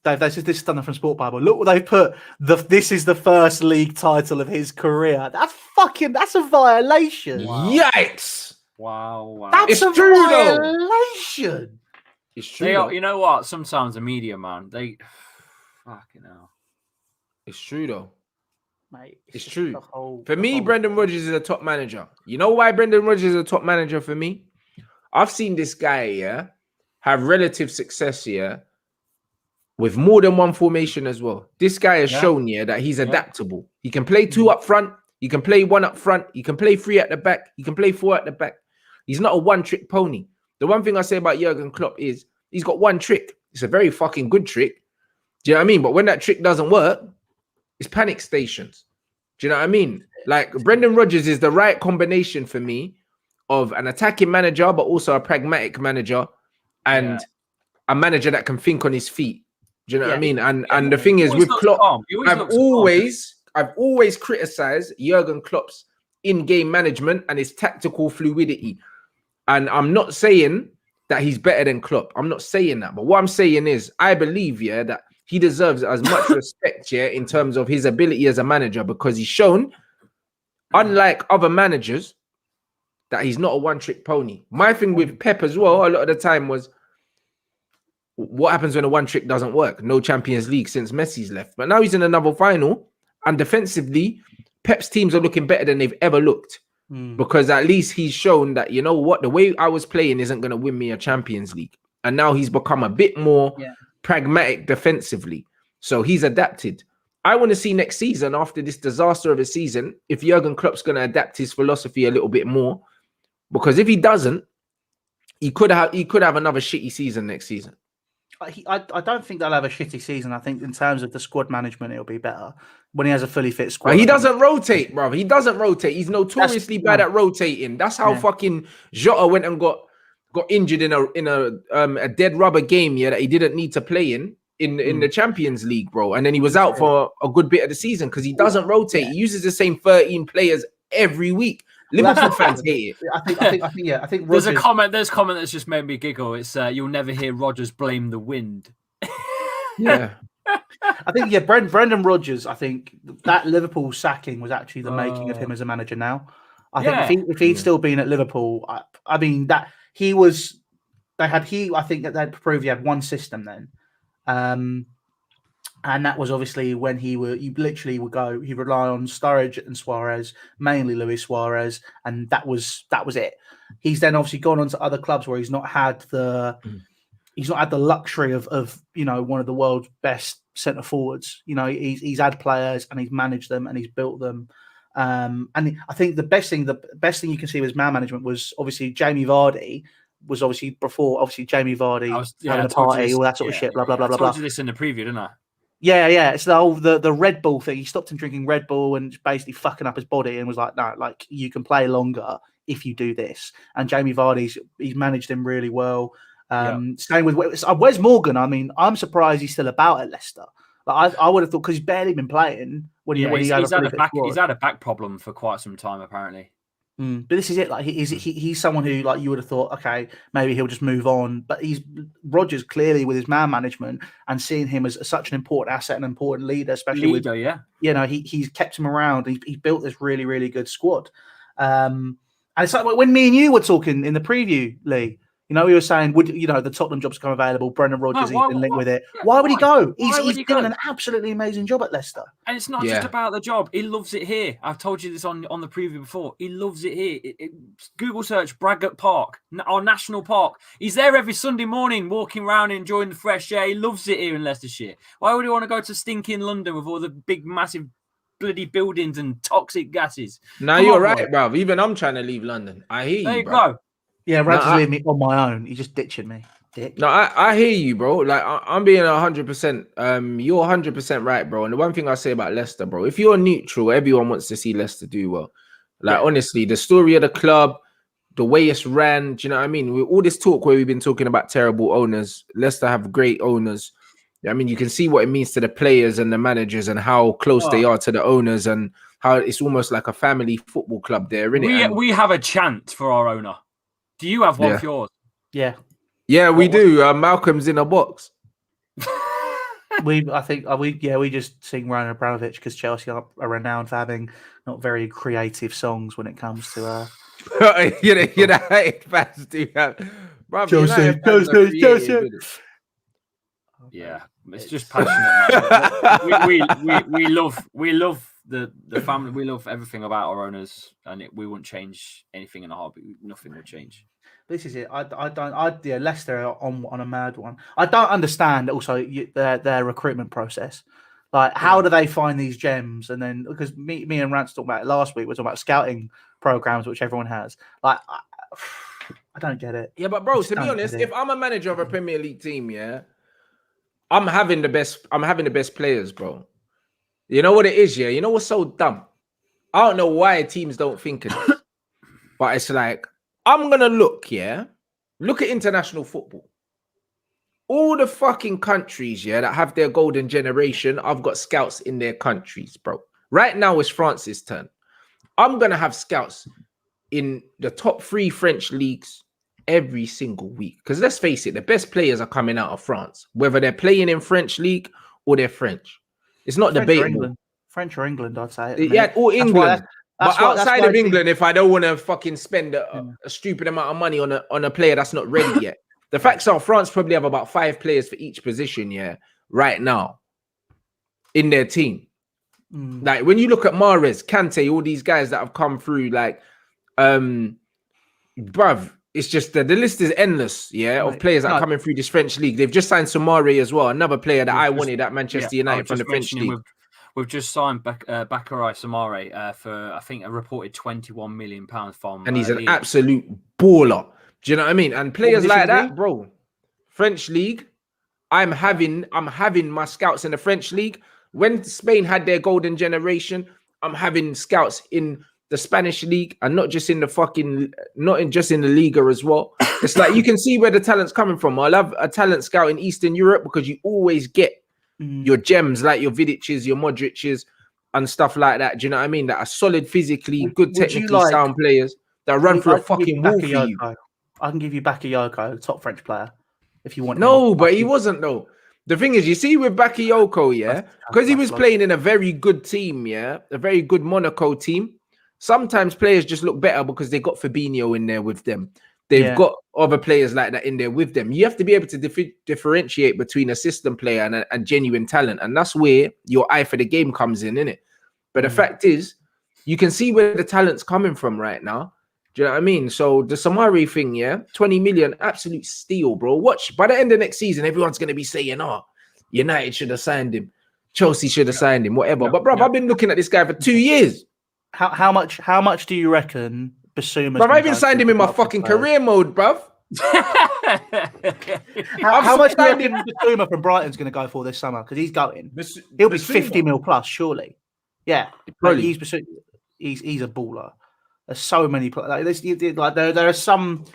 This is thumbnail from Sport Bible. Look what they've put. This is the first league title of his career. That's a violation. Wow. Yikes! Wow. That's a violation. It's true. You know what? Sometimes the media, man, they fucking hell. It's true though. Mate, it's true. For me, Brendan Rodgers is a top manager. You know why Brendan Rodgers is a top manager for me? I've seen this guy, have relative success here with more than one formation as well. This guy has shown, that he's adaptable. He can play 2 up front. He can play 1 up front. He can play 3 at the back. He can play 4 at the back. He's not a one-trick pony. The one thing I say about Jurgen Klopp is he's got one trick. It's a very fucking good trick. Do you know what I mean? But when that trick doesn't work, it's panic stations. Do you know what I mean? Like Brendan Rodgers is the right combination for me of an attacking manager, but also a pragmatic manager and a manager that can think on his feet. Do you know what I mean? And the thing is with Klopp, I've always criticized Jurgen Klopp's in-game management and his tactical fluidity. And I'm not saying that he's better than Klopp. I'm not saying that. But what I'm saying is I believe, that he deserves as much respect, in terms of his ability as a manager, because he's shown, unlike other managers, that he's not a one-trick pony. My thing with Pep as well, a lot of the time was, what happens when a one-trick doesn't work? No Champions League since Messi's left. But now he's in another final, and defensively, Pep's teams are looking better than they've ever looked. Because at least he's shown that, you know what, the way I was playing isn't going to win me a Champions League. And now he's become a bit more pragmatic defensively. So he's adapted. I want to see next season, after this disaster of a season, if Jurgen Klopp's going to adapt his philosophy a little bit more. Because if he doesn't, he could have another shitty season next season. I don't think they'll have a shitty season. I think in terms of the squad management, it'll be better when he has a fully fit squad. But he doesn't rotate, bro. He doesn't rotate. He's notoriously bad at rotating. That's how fucking Jota went and got injured in a dead rubber game, that he didn't need to play in the Champions League, bro. And then he was out for a good bit of the season because he doesn't rotate. He uses the same 13 players every week. Liverpool fans hate it. I think Rodgers... There's a comment that's just made me giggle. It's you'll never hear Rodgers blame the wind. Yeah. I think Brendan Rodgers, I think that Liverpool sacking was actually the making of him as a manager now. I think if he'd still been at Liverpool, I mean that he was I think that they'd proved he had one system then. And that was obviously when he literally would go, he'd rely on Sturridge and Suarez, mainly Luis Suarez, and that was it. He's then obviously gone on to other clubs where he's not had the luxury of one of the world's best centre forwards. He's had players and he's managed them and he's built them. And I think the best thing you can see with his man management was obviously Jamie Vardy. Was obviously before Jamie Vardy having a party, all that sort of shit, blah blah blah blah. I told you this in the preview, didn't I? Yeah. It's the Red Bull thing. He stopped him drinking Red Bull and basically fucking up his body and was like, no, like you can play longer if you do this. And Jamie Vardy's managed him really well. Same with Wes Morgan. I mean, I'm surprised he's still about at Leicester. Like I would have thought because he's barely been playing when he's had a back problem for quite some time apparently. But this is it. Like he's someone who like you would have thought, okay, maybe he'll just move on. But he's Rodgers clearly with his man management and seeing him as such an important asset and important leader, especially he's kept him around. He built this really really good squad. And it's like when me and you were talking in the preview, Lee. We were saying, the Tottenham job's come available? Brendan Rodgers, he's been linked with it. Why would he go? He's doing an absolutely amazing job at Leicester. And it's not just about the job. He loves it here. I've told you this on the preview before. He loves it here. Google search Braggart Park, our national park. He's there every Sunday morning, walking around, enjoying the fresh air. He loves it here in Leicestershire. Why would he want to go to stinking London with all the big, massive bloody buildings and toxic gases? No, you're right, bruv. Even I'm trying to leave London. I hear you, There you go. Yeah, Rants is leaving me on my own. He's just ditching me. Dick. No, I hear you, bro. Like I'm being 100%. You're 100% right, bro. And the one thing I say about Leicester, bro, if you're neutral, everyone wants to see Leicester do well. Like honestly, the story of the club, the way it's ran. Do you know what I mean? With all this talk where we've been talking about terrible owners, Leicester have great owners. I mean, you can see what it means to the players and the managers and how close they are to the owners and how it's almost like a family football club there, isn't it? We have a chant for our owner. Do you have one for yours? Yeah. Yeah, we do. Malcolm's in a box. We just sing Roman Abramovich because Chelsea are renowned for having not very creative songs when it comes to. United fans do have. Chelsea. Yeah, it's just passionate. We love the family. We love everything about our owners, and we wouldn't change anything in a heartbeat. Nothing would change. This is it. Leicester are on a mad one. I don't understand also their recruitment process. Like, how do they find these gems? And then because me and Rants talked about it last week, we're talking about scouting programs, which everyone has. Like, I don't get it. Yeah, but bro, to be honest, if I'm a manager of a Premier League team, I'm having the best players, bro. You know what it is, You know what's so dumb? I don't know why teams don't think of it. But it's like, I'm going to look at international football. All the fucking countries, that have their golden generation, I've got scouts in their countries, bro. Right now, it's France's turn. I'm going to have scouts in the top 3 French leagues every single week. Because let's face it, the best players are coming out of France, whether they're playing in French league or they're French. It's not debatable. French or England, I'd say. Yeah, or England. But outside of England, if I don't want to fucking spend a stupid amount of money on a player that's not ready yet. The facts are France probably have about 5 players for each position, right now in their team. Like when you look at Mahrez, Kante, all these guys that have come through, like, bruv, it's just the list is endless, of players that are coming through this French league. They've just signed Samari as well, another player that I wanted at Manchester United from the French league. We've just signed Bakary Samari for, I think, a reported £21 million from. And he's an absolute baller. Do you know what I mean? And players like that, bro, French league, I'm having my scouts in the French league. When Spain had their golden generation, I'm having scouts in the Spanish league, and not just in just in the Liga as well. It's like you can see where the talent's coming from. I love a talent scout in Eastern Europe because you always get your gems like your Vidiches, your Modric's, and stuff like that. Do you know what I mean? That are solid physically, good technically sound players that run through a fucking wall for you. I can give you Bakayoko, top French player, if you want. No, but he wasn't though. The thing is, you see with Bakayoko, yeah, because he was playing in a very good team, yeah, a very good Monaco team. Sometimes players just look better because they got Fabinho in there with them. They've got other players like that in there with them. You have to be able to differentiate between a system player and genuine talent. And that's where your eye for the game comes in, innit? But the fact is, you can see where the talent's coming from right now. Do you know what I mean? So the Samari thing, yeah, 20 million, absolute steal, bro. Watch, by the end of next season, everyone's going to be saying, oh, United should have signed him. Chelsea should have signed him, whatever. But, bro, I've been looking at this guy for 2 years. How much do you reckon Basuma? Bro, I've even signed him in my fucking career mode, bruv. how much do you reckon Basuma from Brighton's going to go for this summer? Because he's going. He'll be 50 mil plus, surely. Yeah, probably. He's a baller. There's so many like this. Like there are some.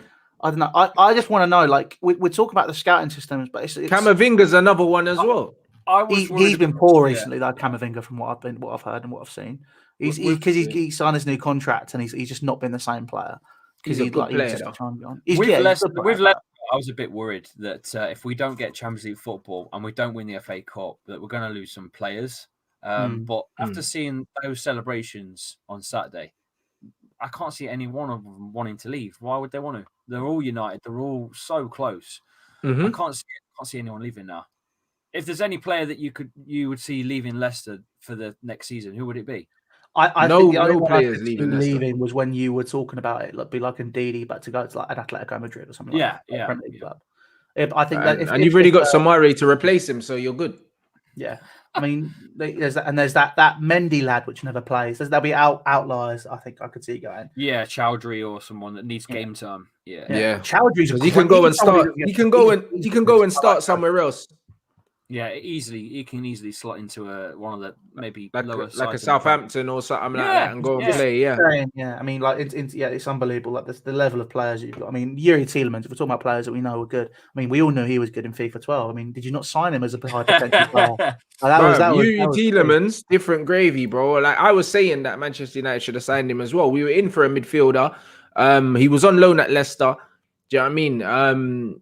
I don't know. I just want to know. Like we talk about the scouting systems, but it's Camavinga's another one as well. He's been poor recently, though. Camavinga, from what I've heard and what I've seen. He's because he signed his new contract and he's just not been the same player. He's a good player. With Leicester, I was a bit worried that if we don't get Champions League football and we don't win the FA Cup, that we're going to lose some players. But after seeing those celebrations on Saturday, I can't see any one of them wanting to leave. Why would they want to? They're all united. They're all so close. I can't see anyone leaving now. If there's any player that you would see leaving Leicester for the next season, who would it be? I think the only players leaving was when you were talking about it, like be like Ndidi, about to go to like an Atletico Madrid or something. Premier League club. I think that you've already got Samari to replace him, so you're good. Yeah, I mean, there's that Mendy lad which never plays. There'll be outliers. I think I could see going. Yeah, Chowdhury or someone that needs game time. Yeah. Chowdhury's he can go and start. He can go and start somewhere else. Yeah, he can easily slot into one of the maybe lower like a Southampton or something like that and go and play. Yeah, I mean, like it's unbelievable. Like the level of players you've got. I mean, Yuri Tielemans. If we're talking about players that we know are good, I mean, we all knew he was good in FIFA 12. I mean, did you not sign him as a high potential player? Yuri Tielemans, different gravy, bro. Like I was saying that Manchester United should have signed him as well. We were in for a midfielder. He was on loan at Leicester. Do you know what I mean?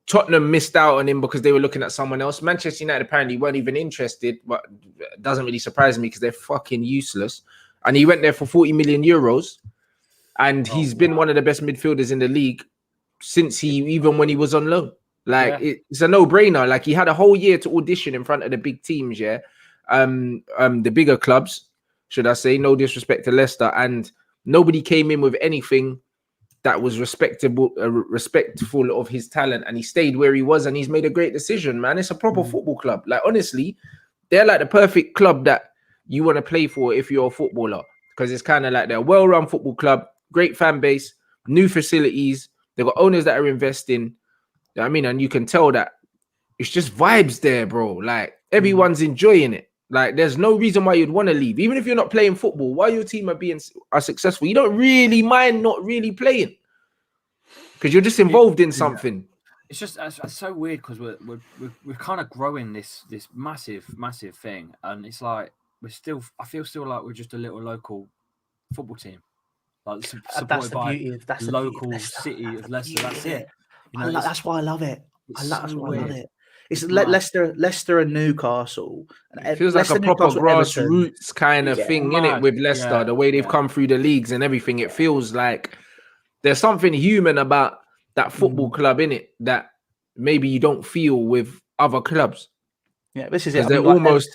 Tottenham missed out on him because they were looking at someone else. Manchester United apparently weren't even interested, but it doesn't really surprise me because they're fucking useless. And he went there for 40 million euros. And he's been one of the best midfielders in the league since even when he was on loan. Like it's a no-brainer. Like he had a whole year to audition in front of the big teams, the bigger clubs, should I say, no disrespect to Leicester. And nobody came in with anything that was respectful of his talent, and he stayed where he was, and he's made a great decision, man. It's a proper football club. Like honestly, they're like the perfect club that you want to play for if you're a footballer, because it's kind of like they're a well-run football club, great fan base, new facilities. They've got owners that are investing. You know what I mean? And you can tell that it's just vibes there, bro. Like everyone's enjoying it. Like there's no reason why you'd want to leave, even if you're not playing football. While your team are successful, you don't really mind not really playing because you're just involved in something. It's just it's so weird because we're kind of growing this massive thing, and it's like I feel still like we're just a little local football team, like supported by the local city of Leicester. That's it. You know, that's why I love it. That's why I love it. It's Leicester and Newcastle. It feels like a proper grassroots kind of thing, innit, with Leicester, the way they've come through the leagues and everything. It feels like there's something human about that football club, innit, that maybe you don't feel with other clubs. Yeah, this is it.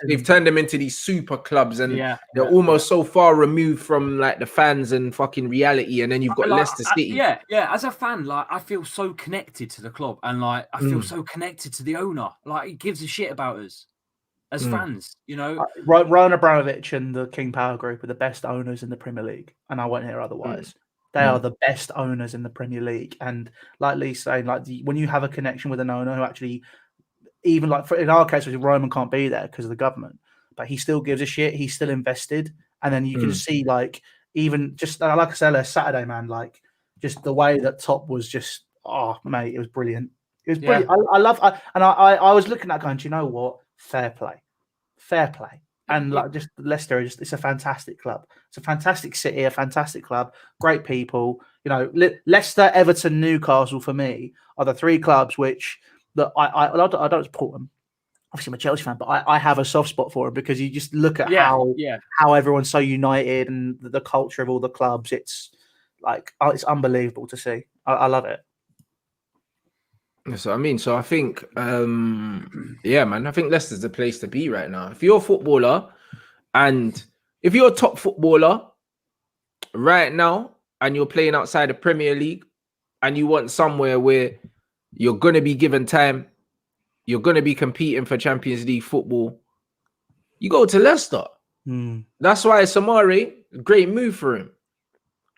They've turned them into these super clubs, and they're almost so far removed from like the fans and fucking reality. And then you've got Leicester City. As a fan, like I feel so connected to the club, and like I feel so connected to the owner. Like he gives a shit about us as fans, you know. Roman Abramovich and the King Power Group are the best owners in the Premier League, and I won't hear otherwise. They are the best owners in the Premier League, and like Lee's saying, like when you have a connection with an owner who actually even like in our case, Roman can't be there because of the government, but he still gives a shit. He's still invested, and then you can see like even just like I said, Saturday, man, like just the way that Top was just mate, it was brilliant. It was brilliant. I was looking at that going, do you know what? Fair play. And like just Leicester, it's a fantastic club. It's a fantastic city, a fantastic club, great people. You know, Leicester, Everton, Newcastle for me are the three clubs which that I don't support them. Obviously, I'm a Chelsea fan, but I have a soft spot for it because you just look at how everyone's so united and the culture of all the clubs. It's like it's unbelievable to see. I love it. That's what I mean. So I think, yeah, man, I think Leicester's the place to be right now. If you're a footballer and if you're a top footballer right now and you're playing outside the Premier League and you want somewhere where you're going to be given time, you're going to be competing for Champions League football, you go to Leicester. That's why Samari, great move for him.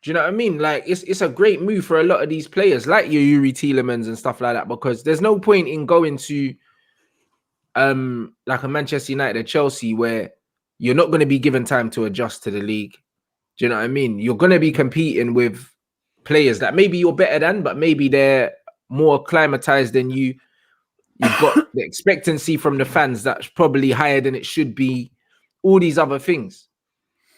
Do you know what I mean? Like, it's a great move for a lot of these players, like your Yuri Tielemans and stuff like that, because there's no point in going to like a Manchester United or Chelsea where you're not going to be given time to adjust to the league. Do you know what I mean? You're going to be competing with players that maybe you're better than, but maybe they're more acclimatized than you. You've got the expectancy from the fans that's probably higher than it should be. All these other things.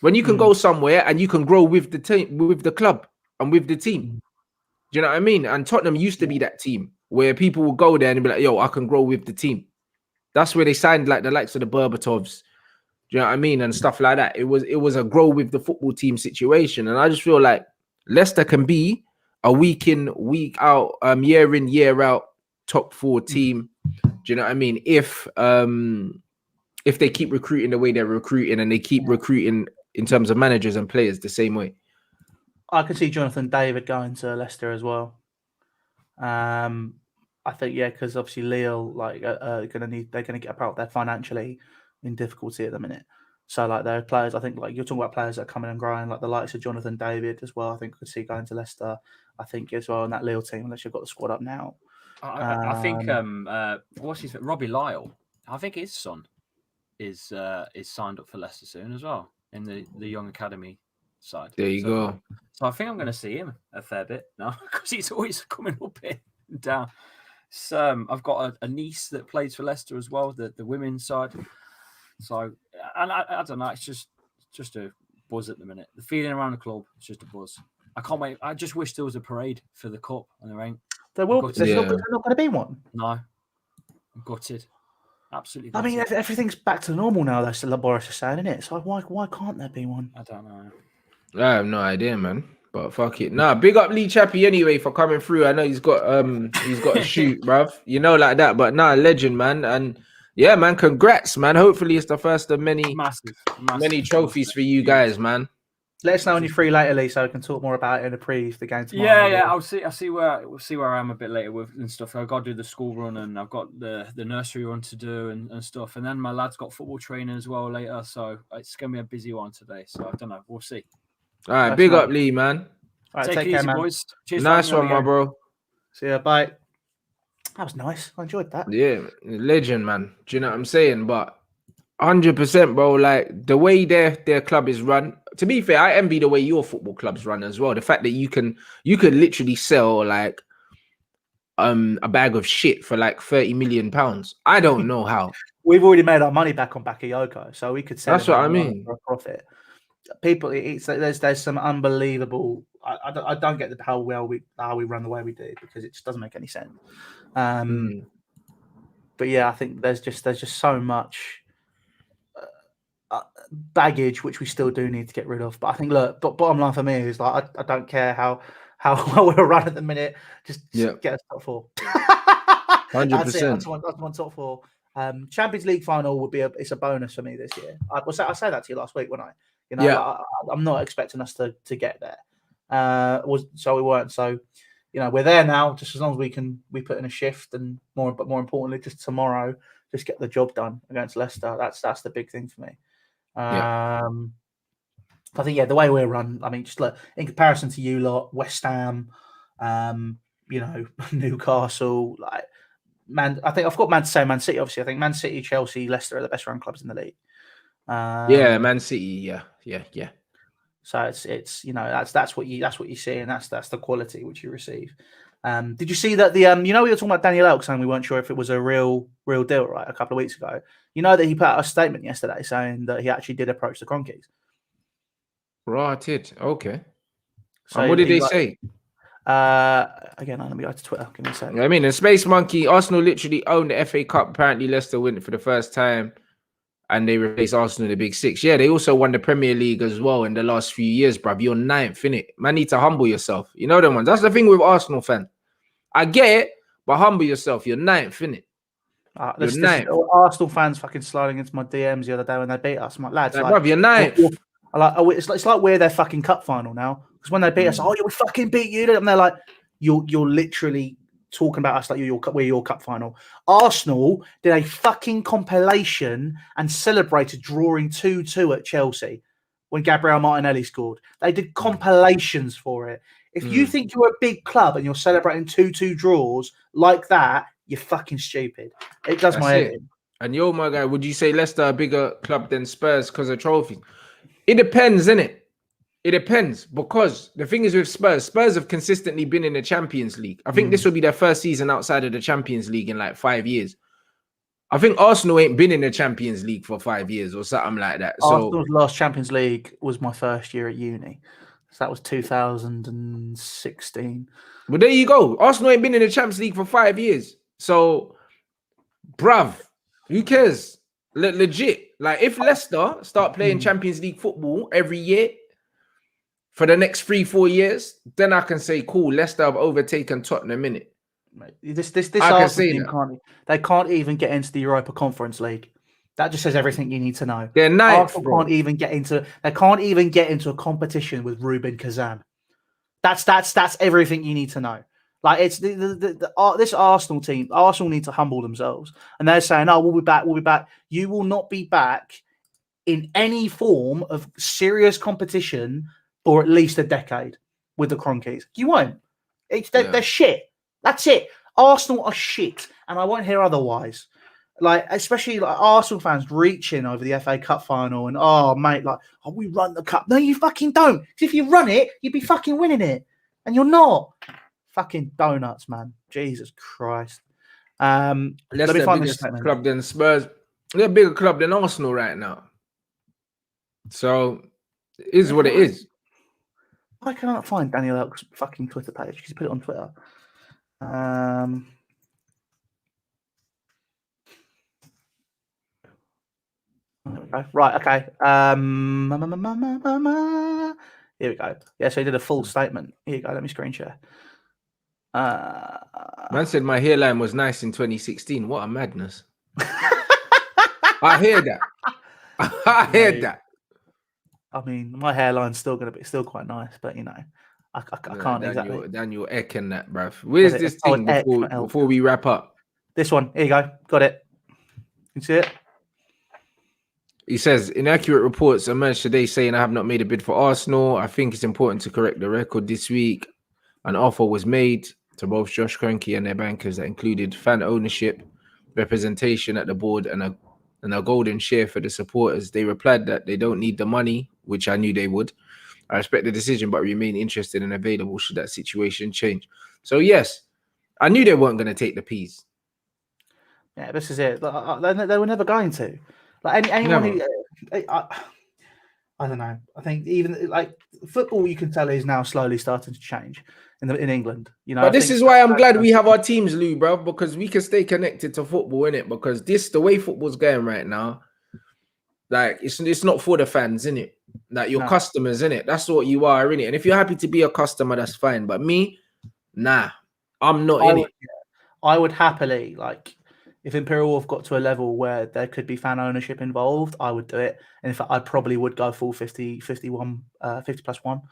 When you can go somewhere and you can grow with the team, with the club and with the team. Do you know what I mean? And Tottenham used to be that team where people will go there and be like, yo, I can grow with the team. That's where they signed like the likes of the Berbatovs. Do you know what I mean? And stuff like that. It was a grow with the football team situation. And I just feel like Leicester can be a week in, week out, year in, year out, top 4 team. Do you know what I mean? If they keep recruiting the way they're recruiting and they keep recruiting in terms of managers and players the same way. I could see Jonathan David going to Leicester as well. I think, because obviously Lille they're gonna get about there financially in difficulty at the minute. So like their players, I think like you're talking about players that are coming and growing, like the likes of Jonathan David as well. I think could see going to Leicester. I think as well in that Lille team, unless you've got the squad up now. I think what's his Robbie Lyle? I think his son is signed up for Leicester soon as well in the young academy side. There you go. So I think I'm going to see him a fair bit now because he's always coming up here and down. So I've got a niece that plays for Leicester as well, the women's side. So and I don't know, it's just a buzz at the minute. The feeling around the club, it's just a buzz. I can't wait. I just wish there was a parade for the cup and there ain't. There will. There's not going to be one. No, I'm gutted. Absolutely. I mean, everything's back to normal now. That's the Boris is saying, isn't it? So why can't there be one? I don't know. I have no idea, man. But fuck it. Nah, big up Lee Chappy anyway for coming through. I know he's got a shoot, bruv. You know, like that. But nah, legend, man. And yeah, man, congrats, man. Hopefully it's the first of many trophies for you guys, man. Let us know when you're free later, Lee, so we can talk more about it in a preview for the game tomorrow. Yeah. I'll see where I am a bit later with and stuff. I've got to do the school run and I've got the nursery run to do and stuff. And then my lad's got football training as well later. So it's gonna be a busy one today. So I don't know. We'll see. All right, big up Lee, man. All right, take care, it easy, man. boys. Cheers. Nice one, my bro. See ya, bye. That was nice. I enjoyed that. Yeah, legend, man. Do you know what I'm saying? But 100%, bro. Like the way their club is run. To be fair, I envy the way your football club's run as well. The fact that you could literally sell like a bag of shit for like £30 million. I don't know how. We've already made our money back on Bakayoko, so we could sell. That's what I mean. For a profit. People, there's some unbelievable. I don't get how we run the way we do because it just doesn't make any sense. But yeah, I think there's just so much baggage which we still do need to get rid of. But I think bottom line for me is like I don't care how well we're run at the minute. Just get us top 4. 100%. That's one top 4. Champions League final would be it's a bonus for me this year. I said that to you last week, wasn't I? You know, I'm not expecting us to get there. So we weren't. So, you know, we're there now. Just as long as we put in a shift, and more importantly, just tomorrow, just get the job done against Leicester. That's the big thing for me. I think the way we're run. I mean, just look in comparison to you lot, West Ham, you know, Newcastle, like I think I've got Man to say Man City. Obviously, I think Man City, Chelsea, Leicester are the best run clubs in the league. Yeah, Man City. Yeah. So it's that's what you see, and that's the quality which you receive. Did you see that we were talking about Daniel Elk saying we weren't sure if it was a real deal, right? A couple of weeks ago, that he put out a statement yesterday saying that he actually did approach the Cronkies. Right, okay. So and what did they say? Again, let me go to Twitter. Give me a second. I mean, the Space Monkey, Arsenal literally owned the FA Cup. Apparently, Leicester win it for the first time, and they replaced Arsenal in the Big Six. Yeah, they also won the Premier League as well in the last few years, bruv. You're ninth, innit? Man, need to humble yourself. You know them ones. That's the thing with Arsenal fans. I get it, but humble yourself. You're ninth, innit? You're ninth. Arsenal fans fucking sliding into my DMs the other day when they beat us. I'm like, lads, bruv, you're ninth. It's like we're their fucking cup final now. Because when they beat us, we fucking beat you. And they're like, you're literally talking about us like we're your cup final. Arsenal did a fucking compilation and celebrated drawing 2-2 at Chelsea when Gabriel Martinelli scored. They did compilations for it. If you think you're a big club and you're celebrating 2-2 draws like that, you're fucking stupid. It does my head in. And yo, my guy, would you say Leicester a bigger club than Spurs because of trophies? It depends, innit? It depends, because the thing is with Spurs have consistently been in the Champions League. I think this will be their first season outside of the Champions League in like 5 years. I think Arsenal ain't been in the Champions League for 5 years or something like that. Arsenal's last Champions League was my first year at uni. So that was 2016. Well, there you go. Arsenal ain't been in the Champions League for 5 years. So, bruv, who cares? Legit. Like, if Leicester start playing Champions League football every year for the next 3-4 years, then I can say, cool, Leicester have overtaken Tottenham, innit? This Arsenal team can't even get into the Europa Conference League. That just says everything you need to know. They're ninth, Arsenal can't even get into a competition with Rubin Kazan. That's everything you need to know. Like, it's this Arsenal team. Arsenal need to humble themselves, and they're saying, "Oh, we'll be back. We'll be back." You will not be back in any form of serious competition for at least a decade with the Cronkies. You won't. They're shit. That's it. Arsenal are shit, and I won't hear otherwise. Like, especially like Arsenal fans reaching over the FA Cup final and we run the cup. No, you fucking don't. Because if you run it, you'd be fucking winning it, and you're not. Fucking donuts, man. Jesus Christ. Let me find this club than Spurs. They're a bigger club than Arsenal right now. So it is what it is. Why can I not find Daniel Elk's fucking Twitter page? He's put it on Twitter. Right, okay. Here we go. Yeah, so he did a full statement. Here you go. Let me screen share. Man said my hairline was nice in 2016. What a madness. I hear that. I hear that. I mean, my hairline's still quite nice, but I can't exactly. Daniel Eck and that, bruv. Where's this thing before we wrap up? This one. Here you go. Got it. You see it? He says, inaccurate reports emerged today saying I have not made a bid for Arsenal. I think it's important to correct the record this week. An offer was made to both Josh Kroenke and their bankers that included fan ownership, representation at the board, and a golden share for the supporters. They replied that they don't need the money, which I knew they would. I respect the decision, but remain interested and available should that situation change. So, yes, I knew they weren't going to take the P's. Yeah, this is it. They were never going to. Like anyone who, I don't know. I think even like football, you can tell is now slowly starting to change in England. But this is why I'm glad we have our teams, Lou, bro, because we can stay connected to football, innit? Because the way football's going right now, like it's not for the fans, innit? Like your customers, innit? That's what you are, innit? And if you're happy to be a customer, that's fine. But me, nah, I'm not in it. I would happily if Imperial Wolf got to a level where there could be fan ownership involved, I would do it. And in fact, I probably would go full 50 plus 1.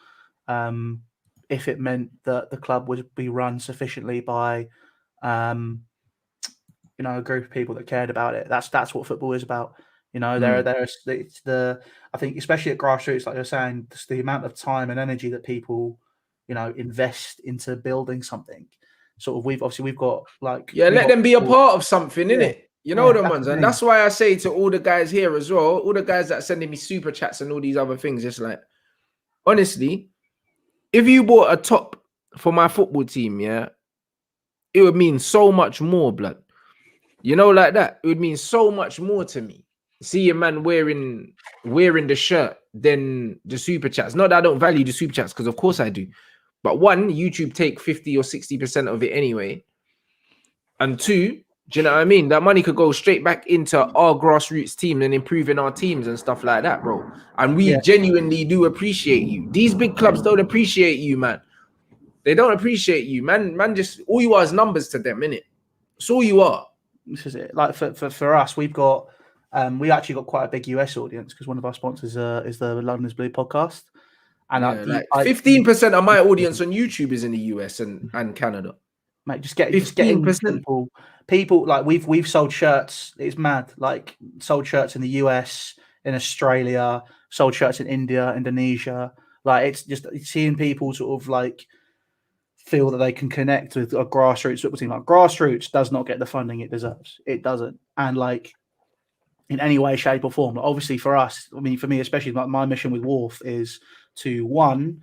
If it meant that the club would be run sufficiently by, a group of people that cared about it. That's what football is about. I think especially at grassroots, like you're saying, the amount of time and energy that people, invest into building something. sort of we've got like let them be a part of something, Yeah. innit? You know Yeah, them ones, and that's why I say to all the guys here as well, all the guys that sending me super chats and all these other things, it's like, honestly, if you bought a top for my football team, yeah, it would mean so much more, blood. You know, like that. It would mean so much more to me. See a man wearing the shirt than the super chats. Not that I don't value the super chats, because of course I do. But one, YouTube take 50 or 60% of it anyway. And two, do you know what I mean? That money could go straight back into our grassroots team and improving our teams and stuff like that, bro. And we genuinely do appreciate you. These big clubs don't appreciate you, man. They don't appreciate you, man. Man, just all you are is numbers to them, innit? That's all you are. This is it. Like for us, we've got we actually got quite a big US audience because one of our sponsors is the London's Blue podcast. And like 15% of my audience on YouTube is in the US and Canada. Mate, just getting people like we've sold shirts. It's mad. Like sold shirts in the US, in Australia, sold shirts in India, Indonesia. Like it's just seeing people sort of like feel that they can connect with a grassroots football team. Like grassroots does not get the funding it deserves. It doesn't. And like in any way, shape, or form. Obviously, for us, I mean, for me especially, my mission with Wharf is to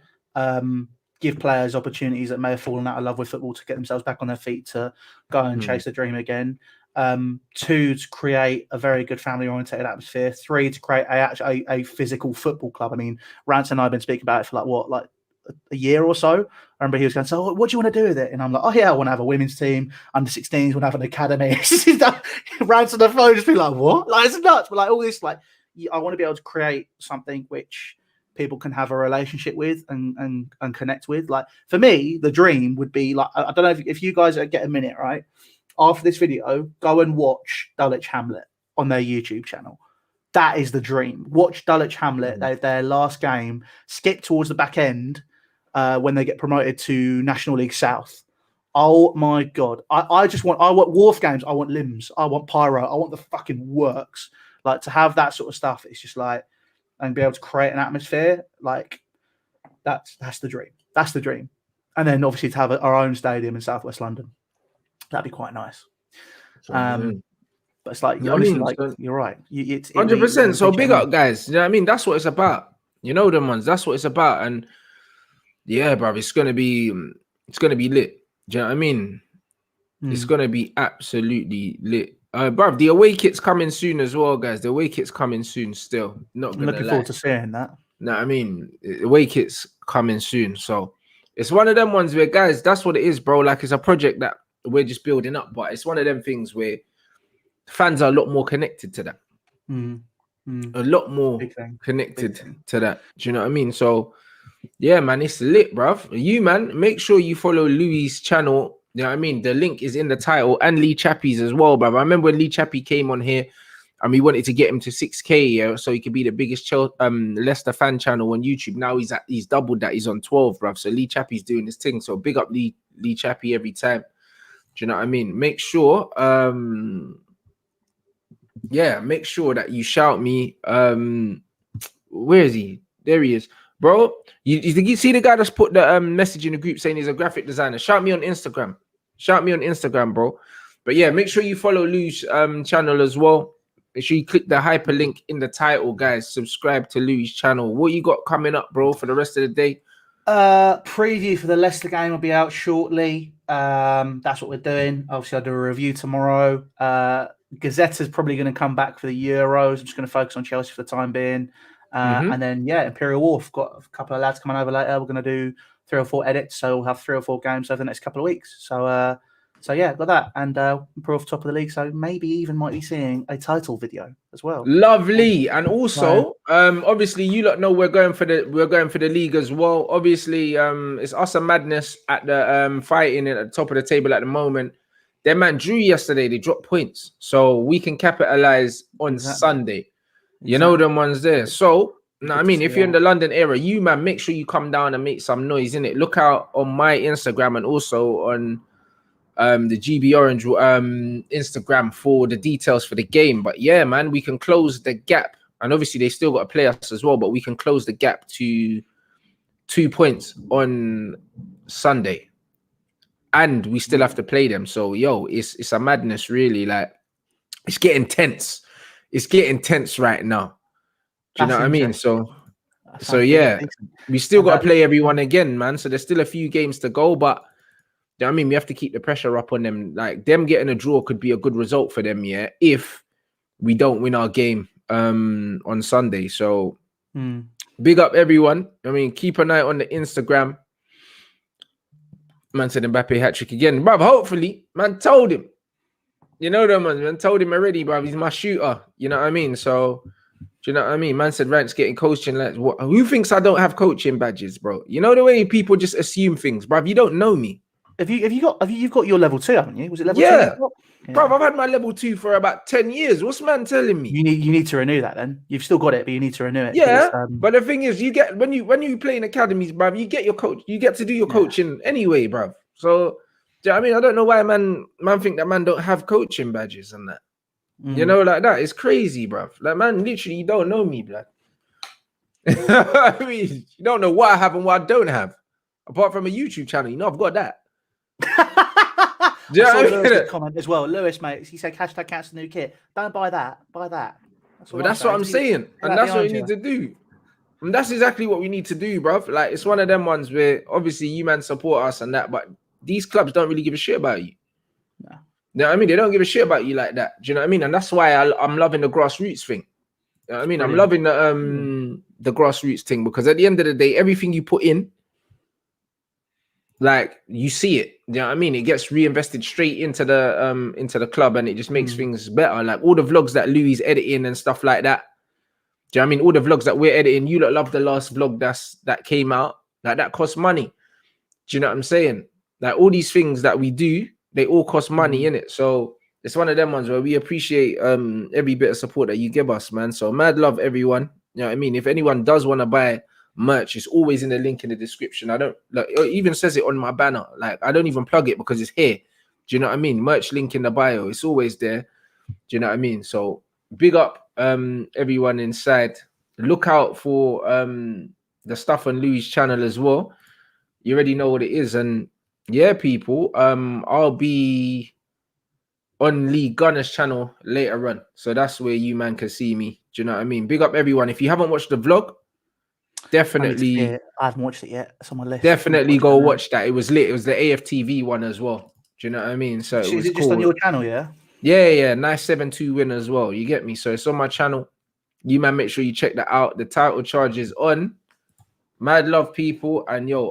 give players opportunities that may have fallen out of love with football to get themselves back on their feet to go and chase the dream again. 2, to create a very good family-oriented atmosphere. 3, to create a physical football club. I mean, Rants and I have been speaking about it for like a year or so. I remember he was going, so what do you want to do with it? And I'm like, oh yeah, I want to have a women's team, under 16s, want to have an academy. Rants on the phone, just be like, what? Like, it's nuts. But like all this, like, I want to be able to create something which people can have a relationship with and connect with. Like for me, the dream would be like, I don't know if you guys get a minute, right? After this video, go and watch Dulwich Hamlet on their YouTube channel. That is the dream. Watch Dulwich Hamlet, their last game, skip towards the back end when they get promoted to National League South. Oh my God. I want Wharf games. I want limbs. I want pyro. I want the fucking works. Like to have that sort of stuff. It's just like, and be able to create an atmosphere. Like that's the dream. That's the dream. And then obviously to have our own stadium in Southwest London. That'd be quite nice. But it's like, honestly, like you're right. It's 100%. So big up, guys. You know what I mean? That's what it's about. You know them ones. That's what it's about. And yeah, bro, it's gonna be lit. Do you know what I mean? It's gonna be absolutely lit. Bruv, the away kit's coming soon as well, guys. The away kit's coming soon still. Not gonna looking forward to seeing that. No, I mean, the away kit's coming soon. So it's one of them ones where, guys, that's what it is, bro. Like it's a project that we're just building up, but it's one of them things where fans are a lot more connected to that. A lot more connected to that. Do you know what I mean? So yeah, man, it's lit, bruv. You, man, make sure you follow Louis' channel. You know what I mean? The link is in the title, and Lee Chappy's as well, bruv. I remember when Lee Chappy came on here and we wanted to get him to 6K, yeah, so he could be the biggest Leicester fan channel on YouTube. Now he's doubled that. He's on 12, bruv. So Lee Chappy's doing this thing. So big up Lee Chappy every time. Do you know what I mean? Make sure, make sure that you shout me. Where is he? There he is. Bro, you see the guy that's put the message in the group saying he's a graphic designer? Shout me on Instagram. Shout me on Instagram, bro. But yeah, make sure you follow Lou's channel as well. Make sure you click the hyperlink in the title, guys. Subscribe to Louis' channel. What you got coming up, bro, for the rest of the day? Preview for the Leicester game will be out shortly. That's what we're doing. Obviously, I'll do a review tomorrow. Gazetta's probably going to come back for the Euros. I'm just going to focus on Chelsea for the time being. And then, Imperial Wharf, got a couple of lads coming over later. We're going to do 3 or 4 edits. So we'll have 3 or 4 games over the next couple of weeks. So yeah, got that. And we're off top of the league. So maybe even might be seeing a title video as well. Lovely. And also, obviously, you lot know we're going for the league as well. Obviously, it's us and Madness at the fighting at the top of the table at the moment. Their man drew yesterday. They dropped points. So we can capitalize on Sunday. You know them ones there. So, I mean, if you're in the London area, you, man, make sure you come down and make some noise, innit? Look out on my Instagram and also on the GB Orange Instagram for the details for the game. But yeah, man, we can close the gap. And obviously, they still got to play us as well, but we can close the gap to 2 points on Sunday. and we still have to play them. So yo, it's a madness, really. Like, it's getting tense. It's getting tense right now. Do you know what I mean? So yeah, we still got to play everyone again, man. So there's still a few games to go, but you know what I mean, we have to keep the pressure up on them. Like, them getting a draw could be a good result for them, yeah, if we don't win our game on Sunday. So big up everyone. I mean, keep an eye on the Instagram. Man said Mbappe hat trick again, bruv. Hopefully, man told him. You know that, man told him already, bruv. He's my shooter. You know what I mean? So, do you know what I mean? Man said Rants getting coaching. Like, what? Who thinks I don't have coaching badges, bro? You know the way people just assume things, bruv. You don't know me. You've got your level 2, haven't you? Was it level 2? Yeah. Bro, I've had my level 2 for about 10 years. What's man telling me? You need to renew that then. You've still got it, but you need to renew it. Yeah, but the thing is, you get when you play in academies, bruv, you get your coach, you get to do your coaching anyway, bruv. So, do you know what I mean? I don't know why man think that man don't have coaching badges and that. You know, like that. It's crazy, bruv. Like, man, literally, you don't know me, blood. I mean, you don't know what I have and what I don't have. Apart from a YouTube channel, you know, I've got that. I saw Lewis comment as well. Lewis, mate, he said hashtag cancel new kit. Don't buy that. Buy that. That's what I'm saying. And that's what we need to do. And that's exactly what we need to do, bruv. Like, it's one of them ones where obviously you man support us and that, but these clubs don't really give a shit about you. No. You know what I mean? They don't give a shit about you like that. Do you know what I mean? And that's why I'm loving the grassroots thing. You know what I mean? I'm loving the grassroots thing, because at the end of the day, everything you put in, like, you see it. You know what I mean? It gets reinvested straight into the club, and it just makes things better. Like, all the vlogs that Louis editing and stuff like that. Do you know what I mean? All the vlogs that we're editing, you lot love the last vlog that came out. Like, that costs money. Do you know what I'm saying? Like, all these things that we do, they all cost money, innit? So it's one of them ones where we appreciate every bit of support that you give us, man. So mad love, everyone. You know what I mean? If anyone does want to buy merch, it's always in the link in the description. I don't, like, it even says it on my banner. Like, I don't even plug it because it's here. Do you know what I mean? Merch link in the bio. It's always there. Do you know what I mean? So big up everyone inside. Look out for the stuff on Louis' channel as well. You already know what it is. And yeah, people, I'll be on Lee Gunner's channel later on. So that's where you man can see me. Do you know what I mean? Big up everyone. If you haven't watched the vlog, definitely. I haven't watched it yet. It's on my list. Definitely go watch that. It was lit. It was the AFTV one as well. Do you know what I mean? So is it just on your channel, yeah? Yeah. Nice 7-2 win as well. You get me? So it's on my channel. You man, make sure you check that out. The title charge is on. Mad love, people. And yo,